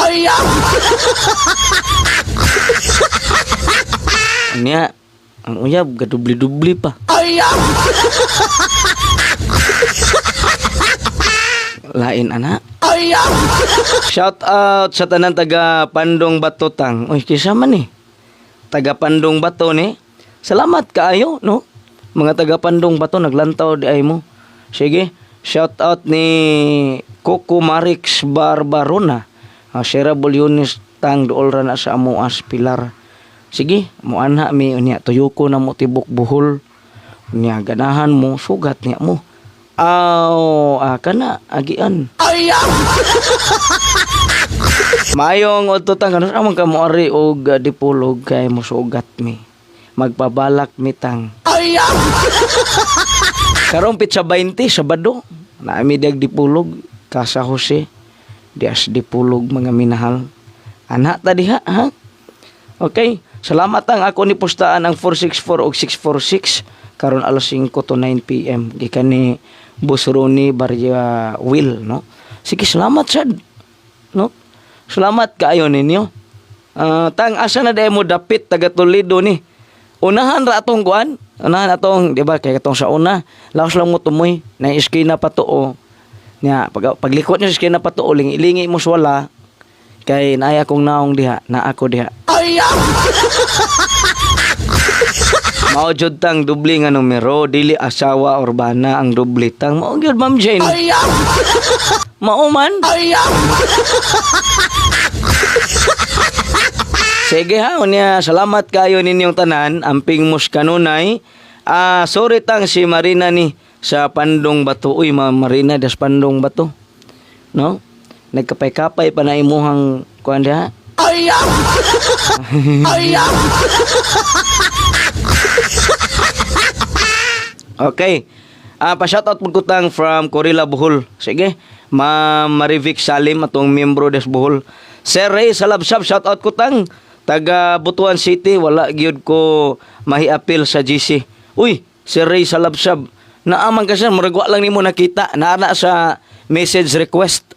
Nya ang uyab gadubli-dubli pa. Lain ana. Shout out sa tanan taga Pandong Bato tang. Oy, kisa man ni. Taga Pandong Bato ni. Salamat kaayo, no? Mga taga Pandong Bato naglantaw di ay mo. Sige, shout out ni Coco Marix Barbarona. Sierra Bulyones tang dool ra na sa amo as pilar. Sige, mo anha mi unya tuyuko na mo tibok buhol. Unya ganahan mo sugat niya mo. Kana agian. Mayong ututang kanus amang kamo ari og dipulog kay mosugat mi. Magpabalak mitang. Karong pitsa 20 Sabado. Naami dag dipulog Casa Jose. Dias dipulog mga minahal. Anak ta diha ha. Okay, salamat ang ako ni postaan ang 464 og 646 karon alas 5 to 9 PM gikan ni Boss Ronnie Barya Will, no? Sige, salamat sad. No? Salamat kaayo ninyo. Tang asa na dai mo dapit taga Toledo ni. Unahan ra atong kuan. Unahan atong, di ba, kay katong sa una, laos lang mo tumoy na iskina pa tuo. Nya paglikot niya sa iskina pa tuo, lingi mo wala kay naaya kong naong diha, na ako diha. Mao jud tang dubli nga numero, dili asawa or bana ang dubli tang. Mao gyud Ma'am Jane. Mao man. Sige ha, unya salamat kayo ninyong tanan, amping mus kanunay. Sorry tang si Marina ni sa Pandong Bato. Uy, Marina das Pandong Bato. No? Nagkapay-kapay pa na imuhang kuan diha. Okay. Pa-shoutout po kutang from Corilla Bohol. Sige. Ma'am Marivic Salim atong miyembro des Bohol. Sir Ray Salabsab, shoutout kutang taga Butuan City. Wala gyud ko mahi-appeal sa GC. Uy, Sir Ray Salabsab. Naaman ka siya, maragwa lang nimo nakita. Naana sa message request.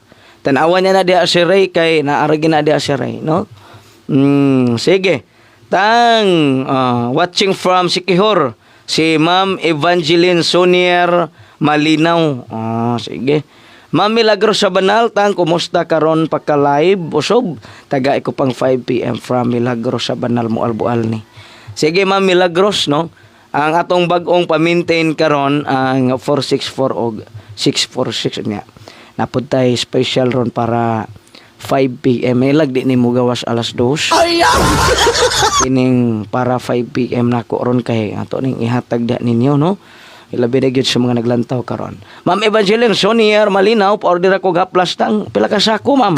Tanawan niya na diha si Ray kay naaragi na diha si Ray, no? Sige. Tang watching from Sikihor. Si Ma'am Evangeline Sonier Malinaw. Sige. Ma'am Milagros sa Banal, tang kumusta karon pagka-live usog taga iko pang 5 PM from Milagros sa Banal mo albual ni. Sige Ma'am Milagros, no. Ang atong bag-ong pa-maintain karon ang 464 og 646 niya. Napud tay special ron para 5 PM. Ilag di ni mo gawas alas 2. Kining para 5 PM na ko ron kay ato ning ihatag da ninyo, no? Ilabi na gyud sa mga naglantaw karon. Ma'am Evangeline Sonier Malinaw, pa-order ako haplas tang pila ka sako, ma'am.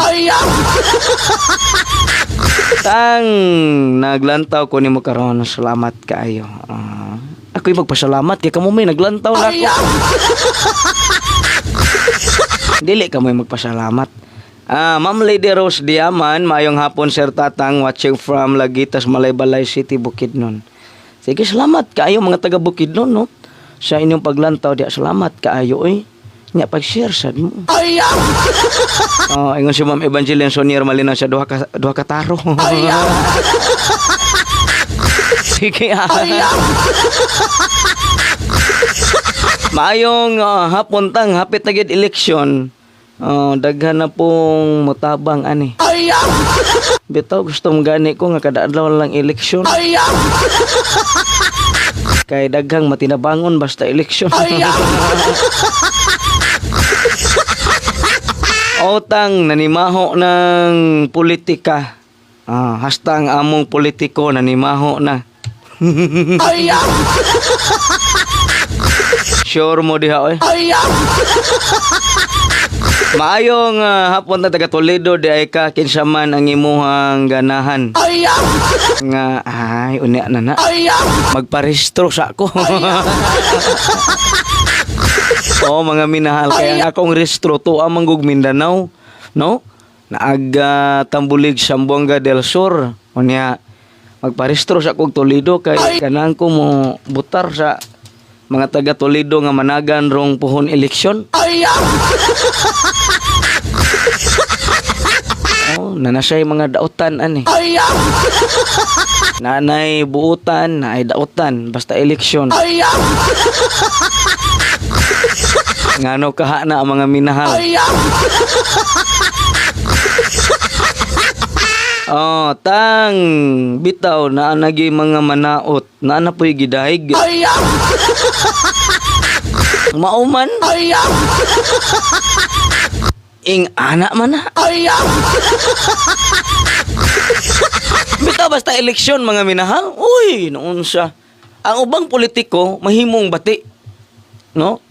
Tang naglantaw ko nimo karon, salamat kaayo. Ako'y magpasalamat kay kamo may naglantaw na ako. Dili ka may magpasalamat. Ma'am Lady Rose Diaman, mayong hapon Sir Tatang, watching from Lagitas, Malaybalay City, Bukidnon. Sige, salamat kaayo mga taga Bukidnon, no? Sa inyong paglantaw diya, salamat kaayo, oy. Nya pag-share sad mo. Ingon si Ma'am Evangeline Sonier Malinaw sa duha ka taro. Sige. Maayong hapon tang, hapit na gid eleksyon. Daghan na pong mutabang ani. Bitaw gusto mong gani ko nga kada adlaw lang eleksyon. Kay daghang matinabangon basta eleksyon. Otang nanimaho ng politika. Hasta ang among politiko nanimaho na. Sure mo diha oy. Maayong hapon na taga Toledo di ay ka kinsa man ang imuhang ganahan. Nga ay unya na. Magparehistro sa ako. Oh, mga minahal kaya akong rehistro to amang gug Mindanao, no? Naaga Tambulig, Zamboanga del Sur. Unya magparehistro sa akong Toledo kay kanang ko mo butar sa mga taga Toledo nga managan rong puhon eleksyon. Oh, nanasay mga dautan ani. Nanay buutan, naay dautan basta eleksyon. Ngano kaha na ang mga minahal. Oh, tang bitaw na nagi mga manaot na napoy gidahig. Mauman. Ing anak man na. Bitaw basta eleksyon mga minahal. Uy, noon siya. Ang ubang politiko mahimong bati. No?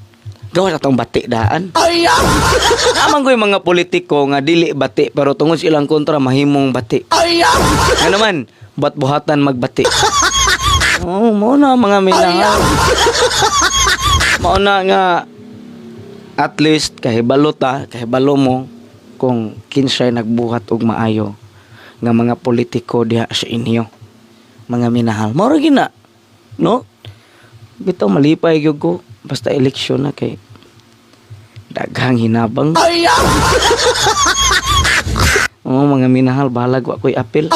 Gawa sa tong bati daan. Naman ko yung mga politiko nga dili bati pero tungod silang kontra mahimong bati. Nga naman, buhat-buhatan magbati. Oh, mo na mga minahal. Mo na nga at least kahibalo mo kung kinsay nagbuhat og maayo nga mga politiko diha sa inyo. Mga minahal. Mao ra gina, no? Bitaw malipay gyud ko basta eleksyon na kay daghang hinabang. Oh, mga minahal, balag wa ko'y apil.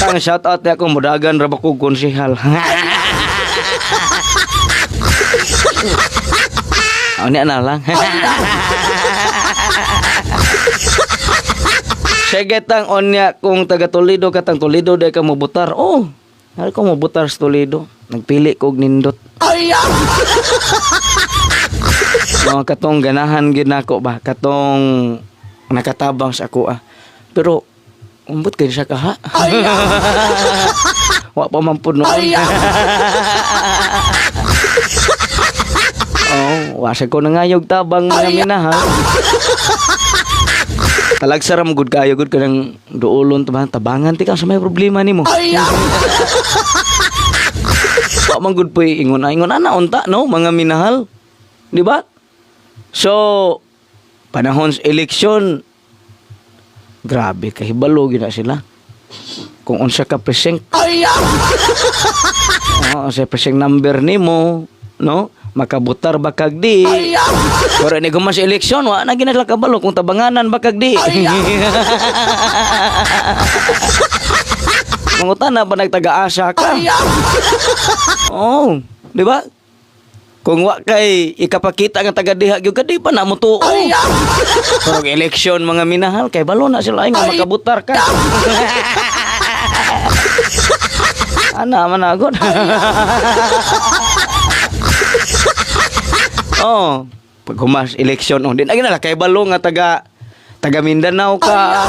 Tang shout out ako mudagan ra ba ko konsehal. Ano na lang. Sige tang onya kung taga Toledo katang Toledo day ka mobutar. Oh, hari ko mobutar sa Toledo. Nagpili ko og nindot. No, katong ganahan gid nako ba katong nakatabang sa ako Pero umbot kay siya kaha. Wa pa man pud noon. Oh, wa siya ko nangayog tabang mga minahal. Talagsaram gud kayo gud kanang duolon tabangan ti ka sa may problema nimo. Wa man gud poy ingon ana unta no mga minahal. Di ba? So panahon sa eleksyon grabe kahibalo gyud na sila. Kung unsa ka precinct. Oh, sa precinct number nimo, no? Makabutar bakag di. Pero ni gumas eleksyon wa na ginadala kabalo kung tabanganan bakag di. Mangutana ba nagtaga-asa ka? Oh, di ba? Kung wa kay ikapakita nga taga diha gyud kadi pa na mo tuo. Pero eleksyon mga minahal kay balo na sila nga makabutar ka. Ana man agod. Oh, pag humas eleksyon oh, din agi na kay balo nga taga Mindanao ka.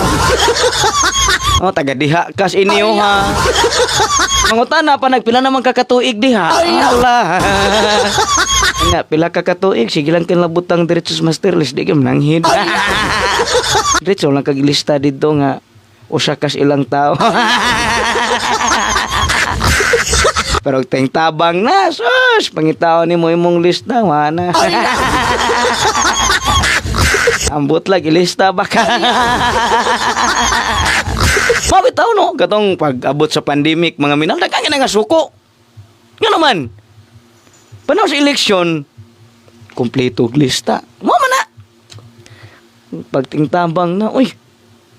Oh, taga diha kas inyo ha. Mangutana pa nagpila naman kakatuig diha. Allah. Nga pila kakatuig sige lang kinlabutang diretso sa master list di gyud nanghid. Diretso lang kag lista dito nga usa kas ilang tao. Pero teng tabang na sus pangitaw nimo imong lista mana. Ambot lagi lista baka. Mabitaw no katong pag-abot sa pandemic mga minal daghang nga suko. Nga naman. Panahon sa eleksyon kompleto lista. Mo man na. Pagtingtabang na uy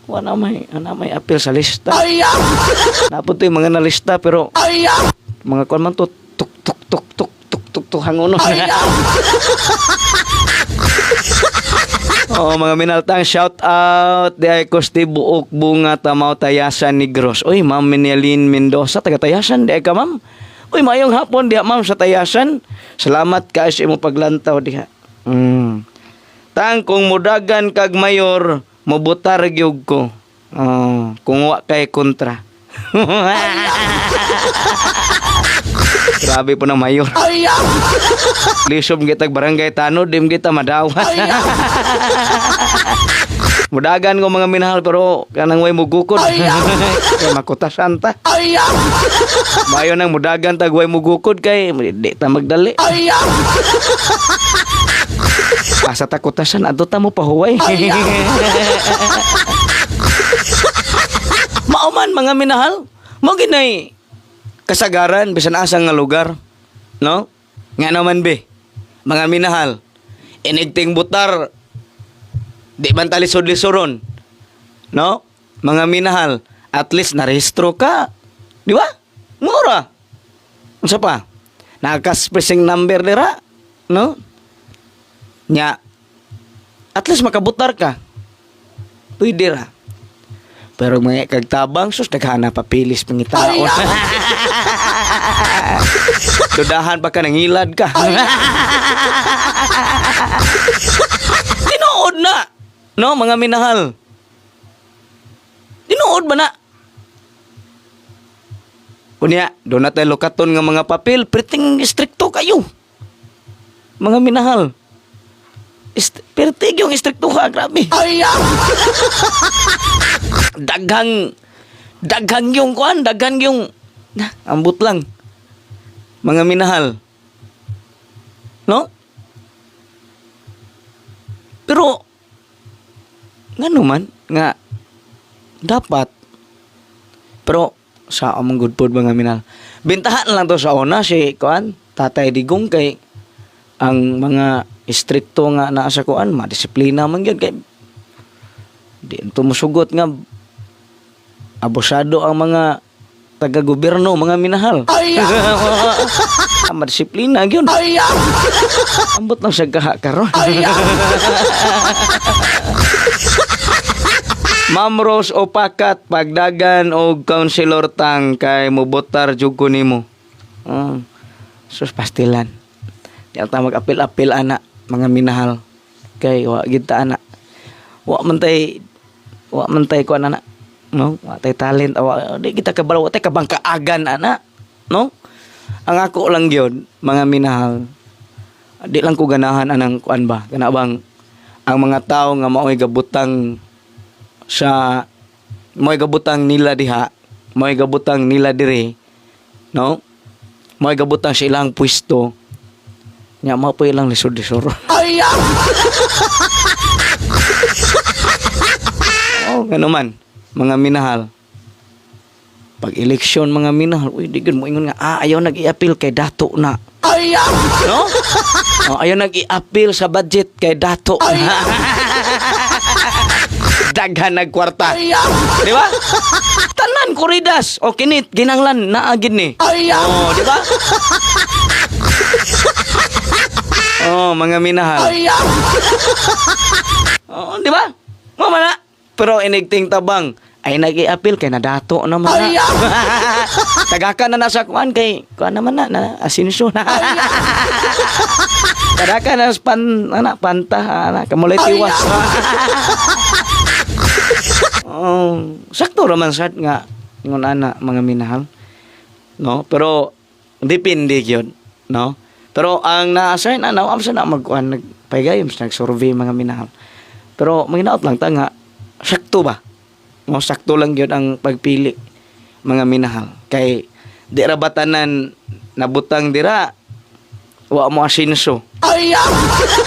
wala may appeal sa lista. Napod to yung mga nalista pero mga kwan man to tuk hangon. Oh, mga minaltang shout out di ay Kosti Buok Bunga Tamaw Tayasan Negros. Uy, Ma'am Minialin Mendoza taga Tayasan di ay ka ma'am. Uy, mayong hapon diha ma'am sa Tayasan. Salamat ka sa imong paglantaw diha. Tang kung mudagan kag mayor mobutar gyud ko. Kung wa kay kontra. Grabe po ng mayor. Lisom kita barangay tanod, dim kita madawas. Mudagan ko mga minahal pero kanang way mugukod. Kay makutasan ta. Mayo nang mudagan tag way mugukod kay di ta magdali. Asa ta kutasan adto ta mo pahuway. Mauman mga minahal, mo ginay kasagaran bisan asa nga lugar, no? Nga naman be, mga minahal, inigting butar di man ta lisod-lisoron, no? Mga minahal, at least narehistro ka, di ba? Mura. Unsa pa? Nakaspacing number dira, no? Nya, at least makabutar ka. Pwede ra. Pero mga kagtabang, sus, naghana papilis pangitaon. Dudahan pa ka, nangilad ka. Tinuod na, no, mga minahal. Tinuod ba na? Kunya, doon na tayo lokaton ng mga papel, perting istrikto kayo. Mga minahal. Pertig yung istrikto ka, grabe. Daghang yung kuan, daghang yung ambot lang. Mga minahal. No? Pero ngano man nga dapat pero sa among good food mga minahal. Bintahan lang to sa una si kuan, Tatay Digong kay ang mga istrikto nga naa sa kuan, madisiplina man gyud kay di ito musugot nga abusado ang mga taga-gobyerno, mga minahal. Madisiplina gyud. Ambot lang siya karon. Ma'am Rose Opakat, pagdagan og Councilor Tang kay mubotar jud ko nimo. Sus pastilan. Di ta mag-apil-apil ana, mga minahal. Kay wa gid ta ana. Wa man tay ko ana. No, wa tay talent, wa di kita kabalo, wa tay kabangkaagan ana, no? Ang ako lang gyud, mga minahal. Di lang ko ganahan anang kuan ba, kana bang ang mga tawo nga mao'y gabutang sa mo'y gabutang nila diha, mo'y gabutang nila dire, no? Mo'y gabutang sa ilang pwesto. Nya mao pa ilang lisod-lisod. Oh, gano man. Mga minahal. Pag eleksyon mga minahal, uy, di mo ingon nga, ayaw nag-i-appeal kay dato na. No? Oh, ayaw nag-i-appeal sa budget kay dato na. Daghan nagkwarta. Di ba? Tanan kuridas. O kinit, ginanglan, naagin ni. Oh, di ba? Oh, mga minahal. Oh, di ba? Mamana. Pero inigting tabang ay nag-i-appeal kay nadato naman na. Tagakan na nasa kuan kay kuan naman na asinso na. Tagakan na panta kamulay tiwas. Oh, sakto raman sad nga ingon ana mga minahal. No, pero depende gyud, no? Pero ang na-assign ana am sa na magkuan nagpaygayom sa nag-survey mga minahal. Pero manginaot lang ta nga sakto ba? No, sakto lang yun ang pagpili mga minahal. Kay di ra batanan nabutang dira wa mo asinso.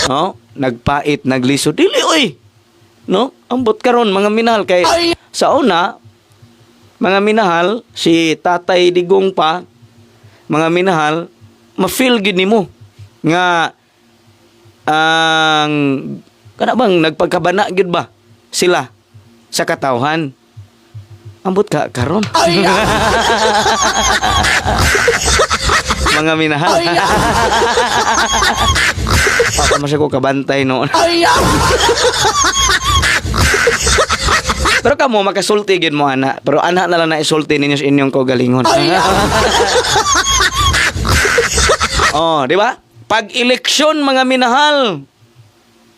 No? Nagpait, nagliso. Dili oy. No? Ambot karon mga minahal kay sa una mga minahal si Tatay Digong pa mga minahal ma-feel gid nimo nga ang kana bang nagpagkabana gid ba sila sa katawhan. Ambot ka karon. Mga minahal. Papa masya ko kabantay noon. Pero kamo makasulti gid mo ana. Pero ana na lang na isulti ninyo sa inyong kaugalingon. Oh, di ba? Pag eleksyon mga minahal,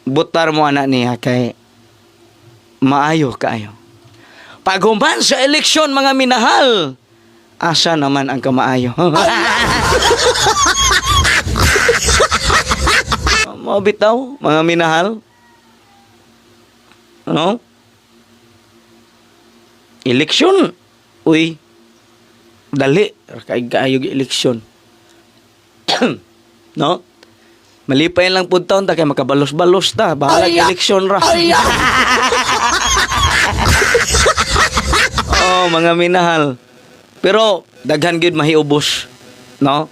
butar mo ana niya kay maayo kaayo. Paghuman sa eleksyon mga minahal, asa naman ang kamaayo? Mo bitaw mga minahal. Ano? Eleksyon. Uy. Dali kay kaayog eleksyon. No? Malipay lang pud taon ta kay makabalos-balos ta. Bahala eleksyon ra. Oh, mga minahal. Pero daghan gyud mahiubos, no?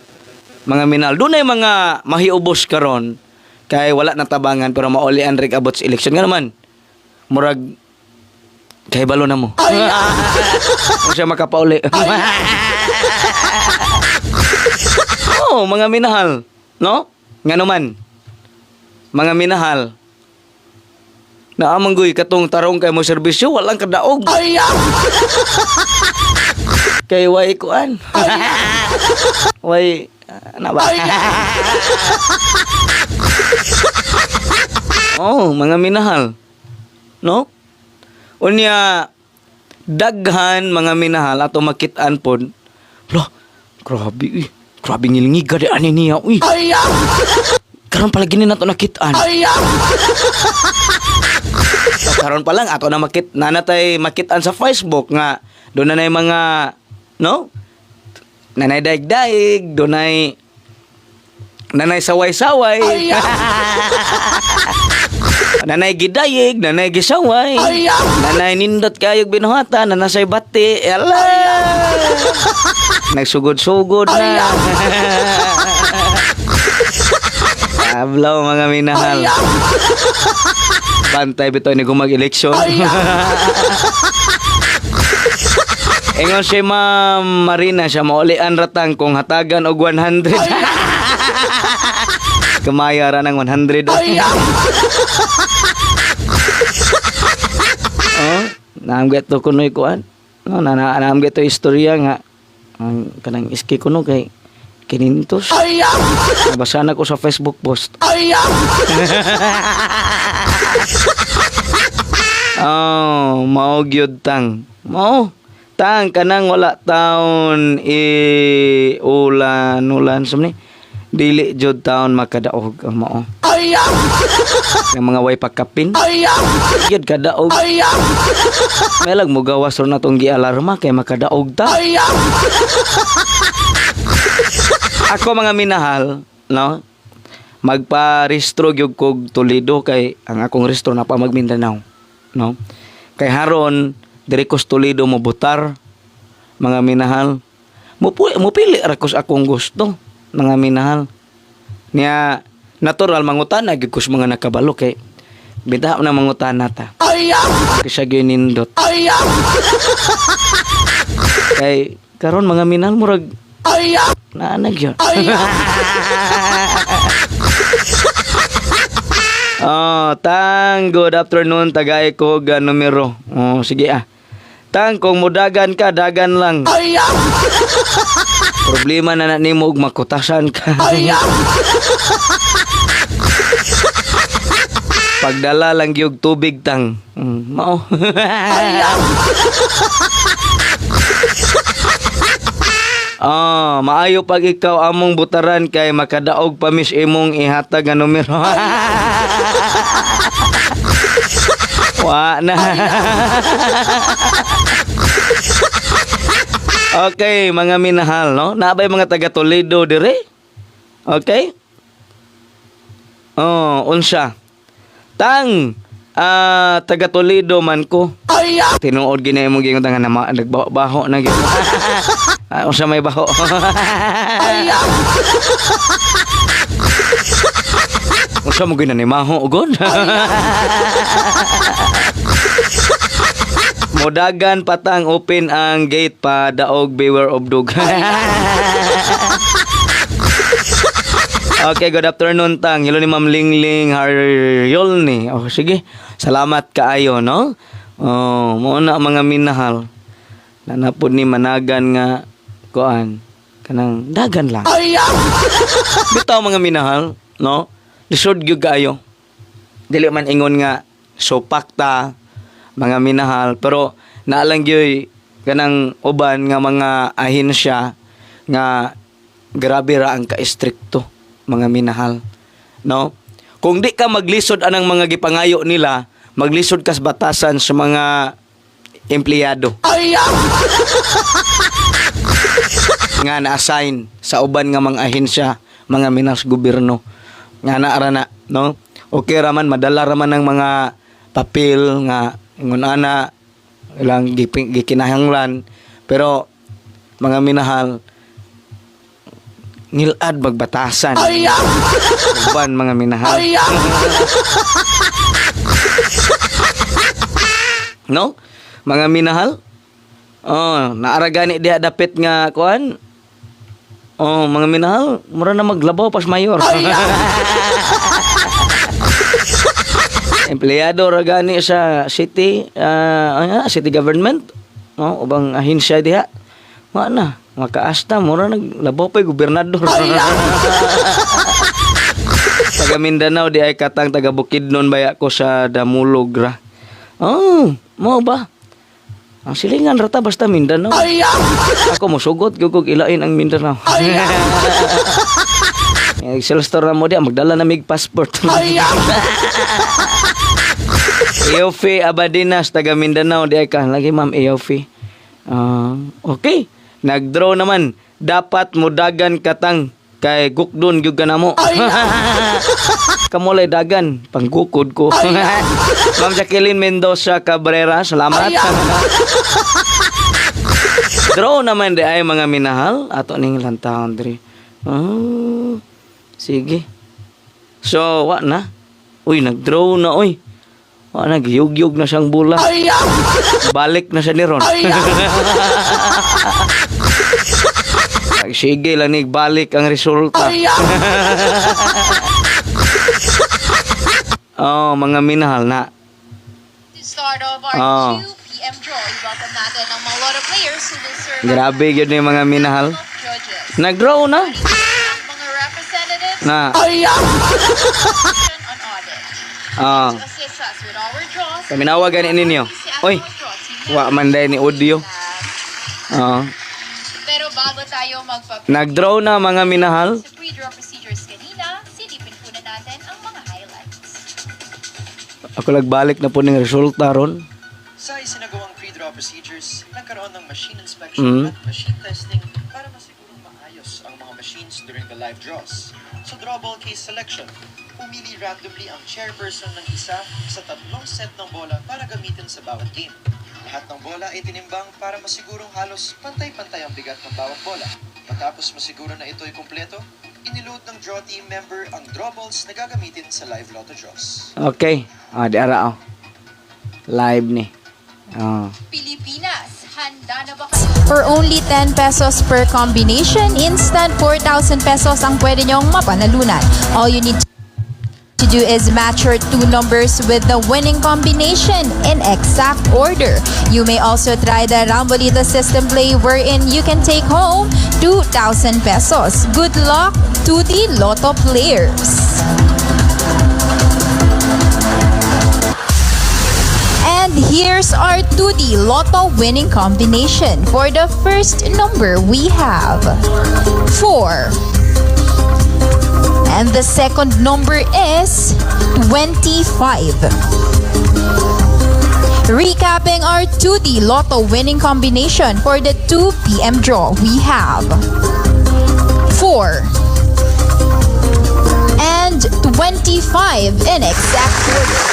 Mga minahal, dunay mga mahiubos karon kay wala na tabangan pero mauli rig abot sa eleksyon nga naman. Murag kay balo na mo. Kung siya makapauli. Oh, mga minahal, no? Nga naman. Mga minahal. Naamanggoy katong tarong kay mo serbisyo walang kadaog. Kay way kuan. Way ano ba? Oh, mga minahal. No? Unya daghan mga minahal ato makit-an pod. Lo, grabe eh. Grabe ngilngiga di ani niya. Uy. Karon pala gini nato nakit-an. Karon pa lang ato na nanatay makit-an sa Facebook nga doon na mga no? Nanay daig-daig, nanay saway-saway. Nanay gidayig, nanay gisaway. Nanay nindot kayog binuhatan, nanasay bati. Ala! Nagsugod-sugod na. Ablaw mga minahal. Bantay bito ni kung mag-eleksyon. Ingon si Ma'am Marina siya maulian ratang kung hatagan og 100. Kamaya ra ng 100. Oh, naamget to kunoy kuan. No, naamget to istorya nga ang kanang iski kuno kay kinintos. Nabasa na ko sa Facebook post. Oh, mao gyud tang. Mao tang kanang wala taon ulan sumni dili jud taon makadaog mao. Yung mga way pagkapin. Gyud kadaog. May lag mo gawas ro na tong gialarma kay makadaog ta. Ako mga minahal, no? Magpa-restro gyud kog Toledo kay ang akong restro na pa Magmindanao, no? Kay haron diri ko sa Toledo mo butar mga minahal. Mupili ra ko sa akong gusto, mga minahal. Niya natural mangutana gyud ko sa mga nakabalo kay bitaw na mangutana ta. Kasi gyud nindot. Kay karon mga minahal murag naanag yun. Oh, tang, good afternoon, tagay ko ga numero. Oh, sige ah. Tang, kung mudagan ka, dagan lang. Problema na nimo og makutasan ka. Pagdala lang gyud tubig tang. Mao. Maayo pag ikaw among butaran kay makadaog pa mis imong ihatag nga numero. Wa na. Okay, mga minahal, no? Naabay mga taga Toledo dire? Okay? Oh, unsa? Tang, taga Toledo man ko. Tinuod gina mo gingon nga na nagbaho na gyud. Unsa may baho? Unsa mo gina ni maho ugod? Modagan patang open ang gate pa daog beware of dog. Okay, good afternoon tang. Hello ni Ma'am Lingling Haryol ni. Oh, sige. Salamat kaayo, no? Oh, mo na mga minahal. Nanapod ni managan nga kuan kanang dagan lang. Bitaw mga minahal, no? Lisod gyud kaayo. Dili man ingon nga sopak ta mga minahal, pero naalang gyoy kanang uban nga mga ahensya nga grabe ra ang ka-istrikto mga minahal, no? Kung di ka maglisod anang mga gipangayo nila, maglisod ka sa batasan sa mga empleyado nga na-assign sa uban nga mga ahensya, mga minahal sa gobyerno nga naara na, no? Okay raman, madala raman ng mga papel nga ingon ana ilang gikinahanglan, pero mga minahal ngilad magbatasan. Uban mga minahal. No? Mga minahal? Oh, naara gani diha dapit nga kuan. Oh, mga minahal, mura na maglabaw pas mayor. Empleyado ra gani sa city, city government. No, ubang ahensya diha. Wa na, makaasta mura naglabaw pa gobernador. Taga Mindanao di ay katang taga Bukidnon baya ko sa Damulog ra. Oh, mo ba? Ang silingan rata basta Mindanao. Ako mosugot gyud kog ilain ang Mindanao. Excel store na mo di magdala na mig passport. Eofi Abadinas taga Mindanao di ay ka lagi ma'am Eofi. Okay. Nag-draw naman. Dapat mudagan katang kay gukdon gyud kanamo. Kamulay dagan panggukod ko. Ma'am Jacqueline Mendoza Cabrera, salamat. Draw naman di ay mga minahal ato ning lantawon diri. Sige. So, wa na. Uy, nag-draw na uy. Wa na giyug-yug na siyang bula. Balik na siya ni Ron. Sige lang balik ang resulta. Oh, mga minahal na. To start off our 2 p.m. draw, welcome natin ang mga lotto players who will serve Grabe yun yung mga minahal. judges. Nag-draw na. Ang mga representatives Na. on audit. To assist us with our draws, Paminawagan ninyo. Oy, wa man day ni audio. pero bago tayo Nag-draw na mga minahal. sa pre-draw procedures kanina, silipin po na natin ang mga highlights. Ako nagbalik na po ng resulta ron. Sa isinagawang pre-draw procedures, nagkaroon ng machine inspection at machine testing para masigurong maayos ang mga machines during the live draws. Sa draw ball case selection, pumili randomly ang chairperson ng isa sa 3 set ng bola para gamitin sa bawat game. Lahat ng bola ay tinimbang para masigurong halos pantay-pantay ang bigat ng bawat bola. Matapos masiguro na ito ay kumpleto, iniload ng draw team member ang draw balls na gagamitin sa live lotto draws. Okay. Di ara live ni. Pilipinas, handa na ba kayo? For only 10 pesos per combination, instant 4,000 pesos ang pwede nyong mapanalunan. All you need to do is match your 2 numbers with the winning combination in exact order. You may also try the Rambolita system play wherein you can take home 2,000 pesos. Good luck to the Lotto players. And here's our 2D Lotto winning combination. For the first number, we have 4. And the second number is 25. Recapping our 2D Lotto winning combination for the 2 p.m. draw, we have 4 and 25 in exact order.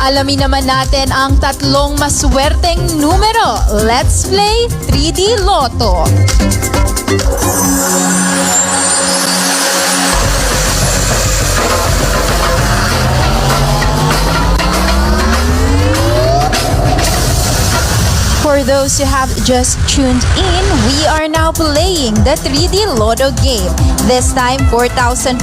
Alamin naman natin ang 3 maswerteng numero. Let's play 3D Lotto. For For those who have just tuned in, we are now playing the 3D Lotto game. This time, 4,500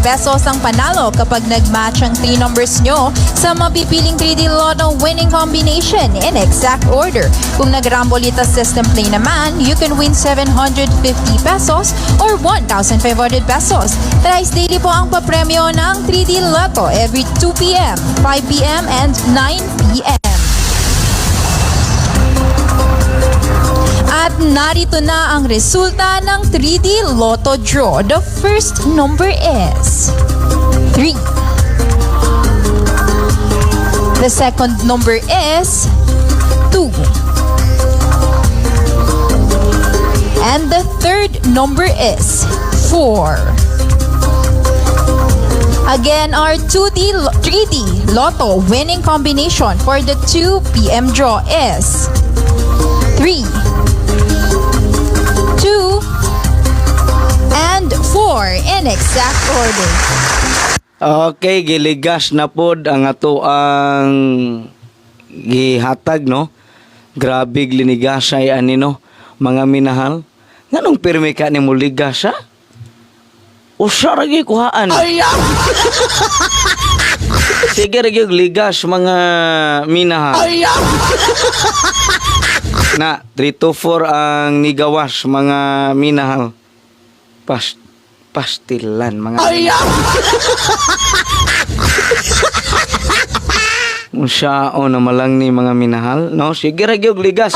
pesos ang panalo kapag nag-match ang 3 numbers nyo sa mapipiling 3D Lotto winning combination in exact order. Kung nag-Rambolita system play naman, you can win 750 pesos or 1,500 pesos. Thrice daily po ang papremyo ng 3D Lotto every 2 p.m., 5 p.m. and 9 p.m. At narito na ang resulta ng 3D Lotto draw. The first number is 3. The second number is 2. And the third number is 4. Again, our 3D Lotto winning combination for the 2 p.m. draw is 3, 2, and 4 in exact order. Okay, giligas na pod ang ato ang gihatag, no? Grabe glinigasay ani, no? Mga minahal. Nganong pirmi ka ni mo ligas, ha? Usa ragi kuhaan. Sige ragi ligas mga minahal. Na 3 to 4 ang nigawas mga minahal. Pastilan mga Unsao na malang ni mga minahal, no? Sige ragi ligas.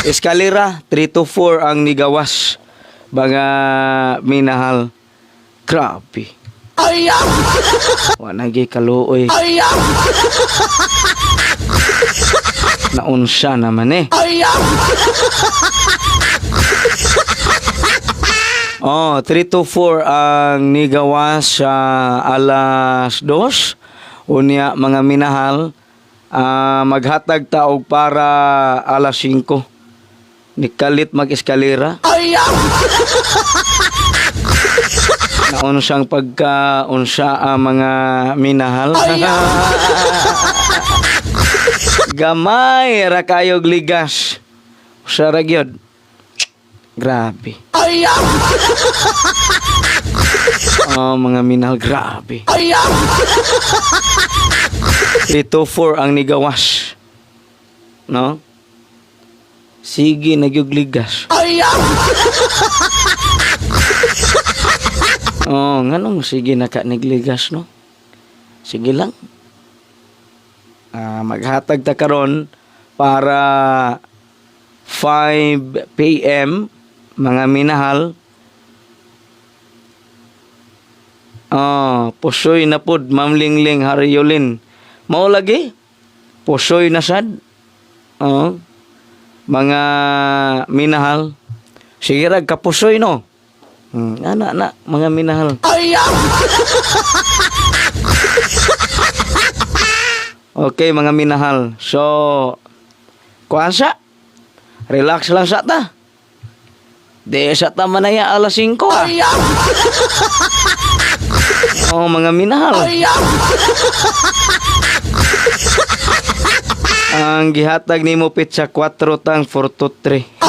Eskalera 3 to 4 ang nigawas mga minahal. Grabe. Wala nagay kaluoy. Naunsa naman eh. Oh, 3 to 4 ang nigawas sa alas 2. Unya mga minahal, maghatag taog para alas 5. Nikalit mag-eskalera. Naunsang pagka-unsa ang mga minahal. Gamay ra kayog ligas. Usa ra gyud. Grabe. Oh, mga minahal, grabe. 3 to 4 ang nigawas. No? Sige, nagyugligas. Oh, nganong sige naka-negligas, no? Sige lang. Maghatag ta karon para 5 p.m. mga minahal. Pusoy na pod, Ma'am Lingling Hariolin. Mao lagi? Pusoy na sad. Mga minahal. Sige rag kapusoy, no? Anak, mga minahal. Okay, mga minahal. So, kuhaan sa? Relax lang sa ta. Di sa ta manaya alas 5, ah. Oh, mga minahal. Ang gihatag ni mo pitsa 4 tang 4-3.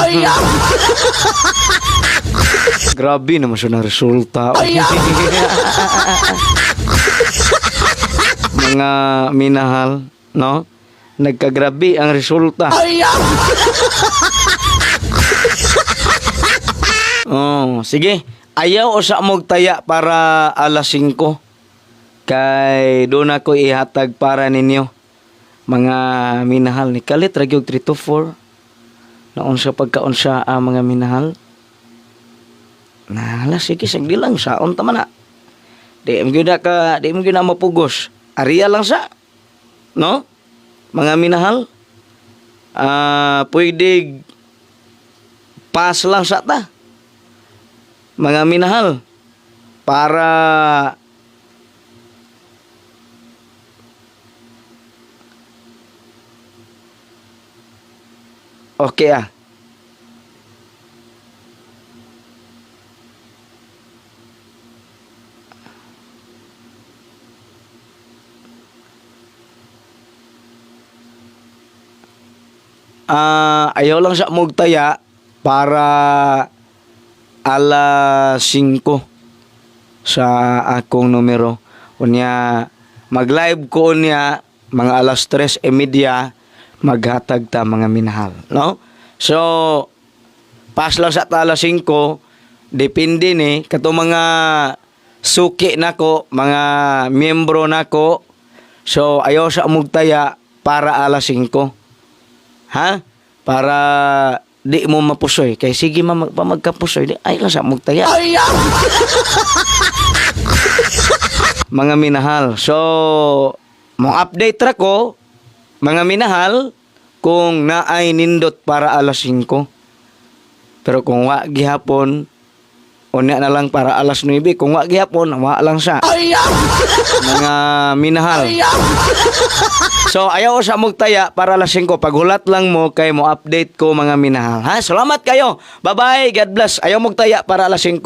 Grabe naman siya na resulta. Mga minahal, no? Nagkagrabe ang resulta. Oh, sige. Ayaw o sa mog taya para alas 5. Kay doon ako ihatag para ninyo. Mga minahal ni kalit ragyog 3 to 4. Naunsa pagkaunsa ang mga minahal. Hala, sige, sagdi lang saon ta man na. Di mo gyud na mapugos. Ariya lang sa. No? Mga minahal. Pwede pass lang sa ta. Mga minahal. Para okay, ah. ayaw lang siya magtaya para alas 5 sa akong numero. Unya mag-live ko niya mga alas 3:30 maghatag ta mga minahal, no? So pas lang sa alas 5, depende ni kato mga suki nako, mga miyembro nako. So ayaw sa mugtaya para alas 5. Ha? Para di mo mapusoy. Kay sige magkapusoy, di ay lang sa mugtaya. Mga minahal. So, mong update ra ko, mga minahal, kung naay nindot para alas 5. Pero kung wa gihapon, unya na lang para alas 9. Kung wa gihapon, wa lang siya. Mga minahal. So, ayaw sa mugtaya para alas 5. Paghulat lang mo kay mo update ko mga minahal. Ha? Salamat kayo. Bye-bye. God bless. Ayaw mugtaya para alas 5.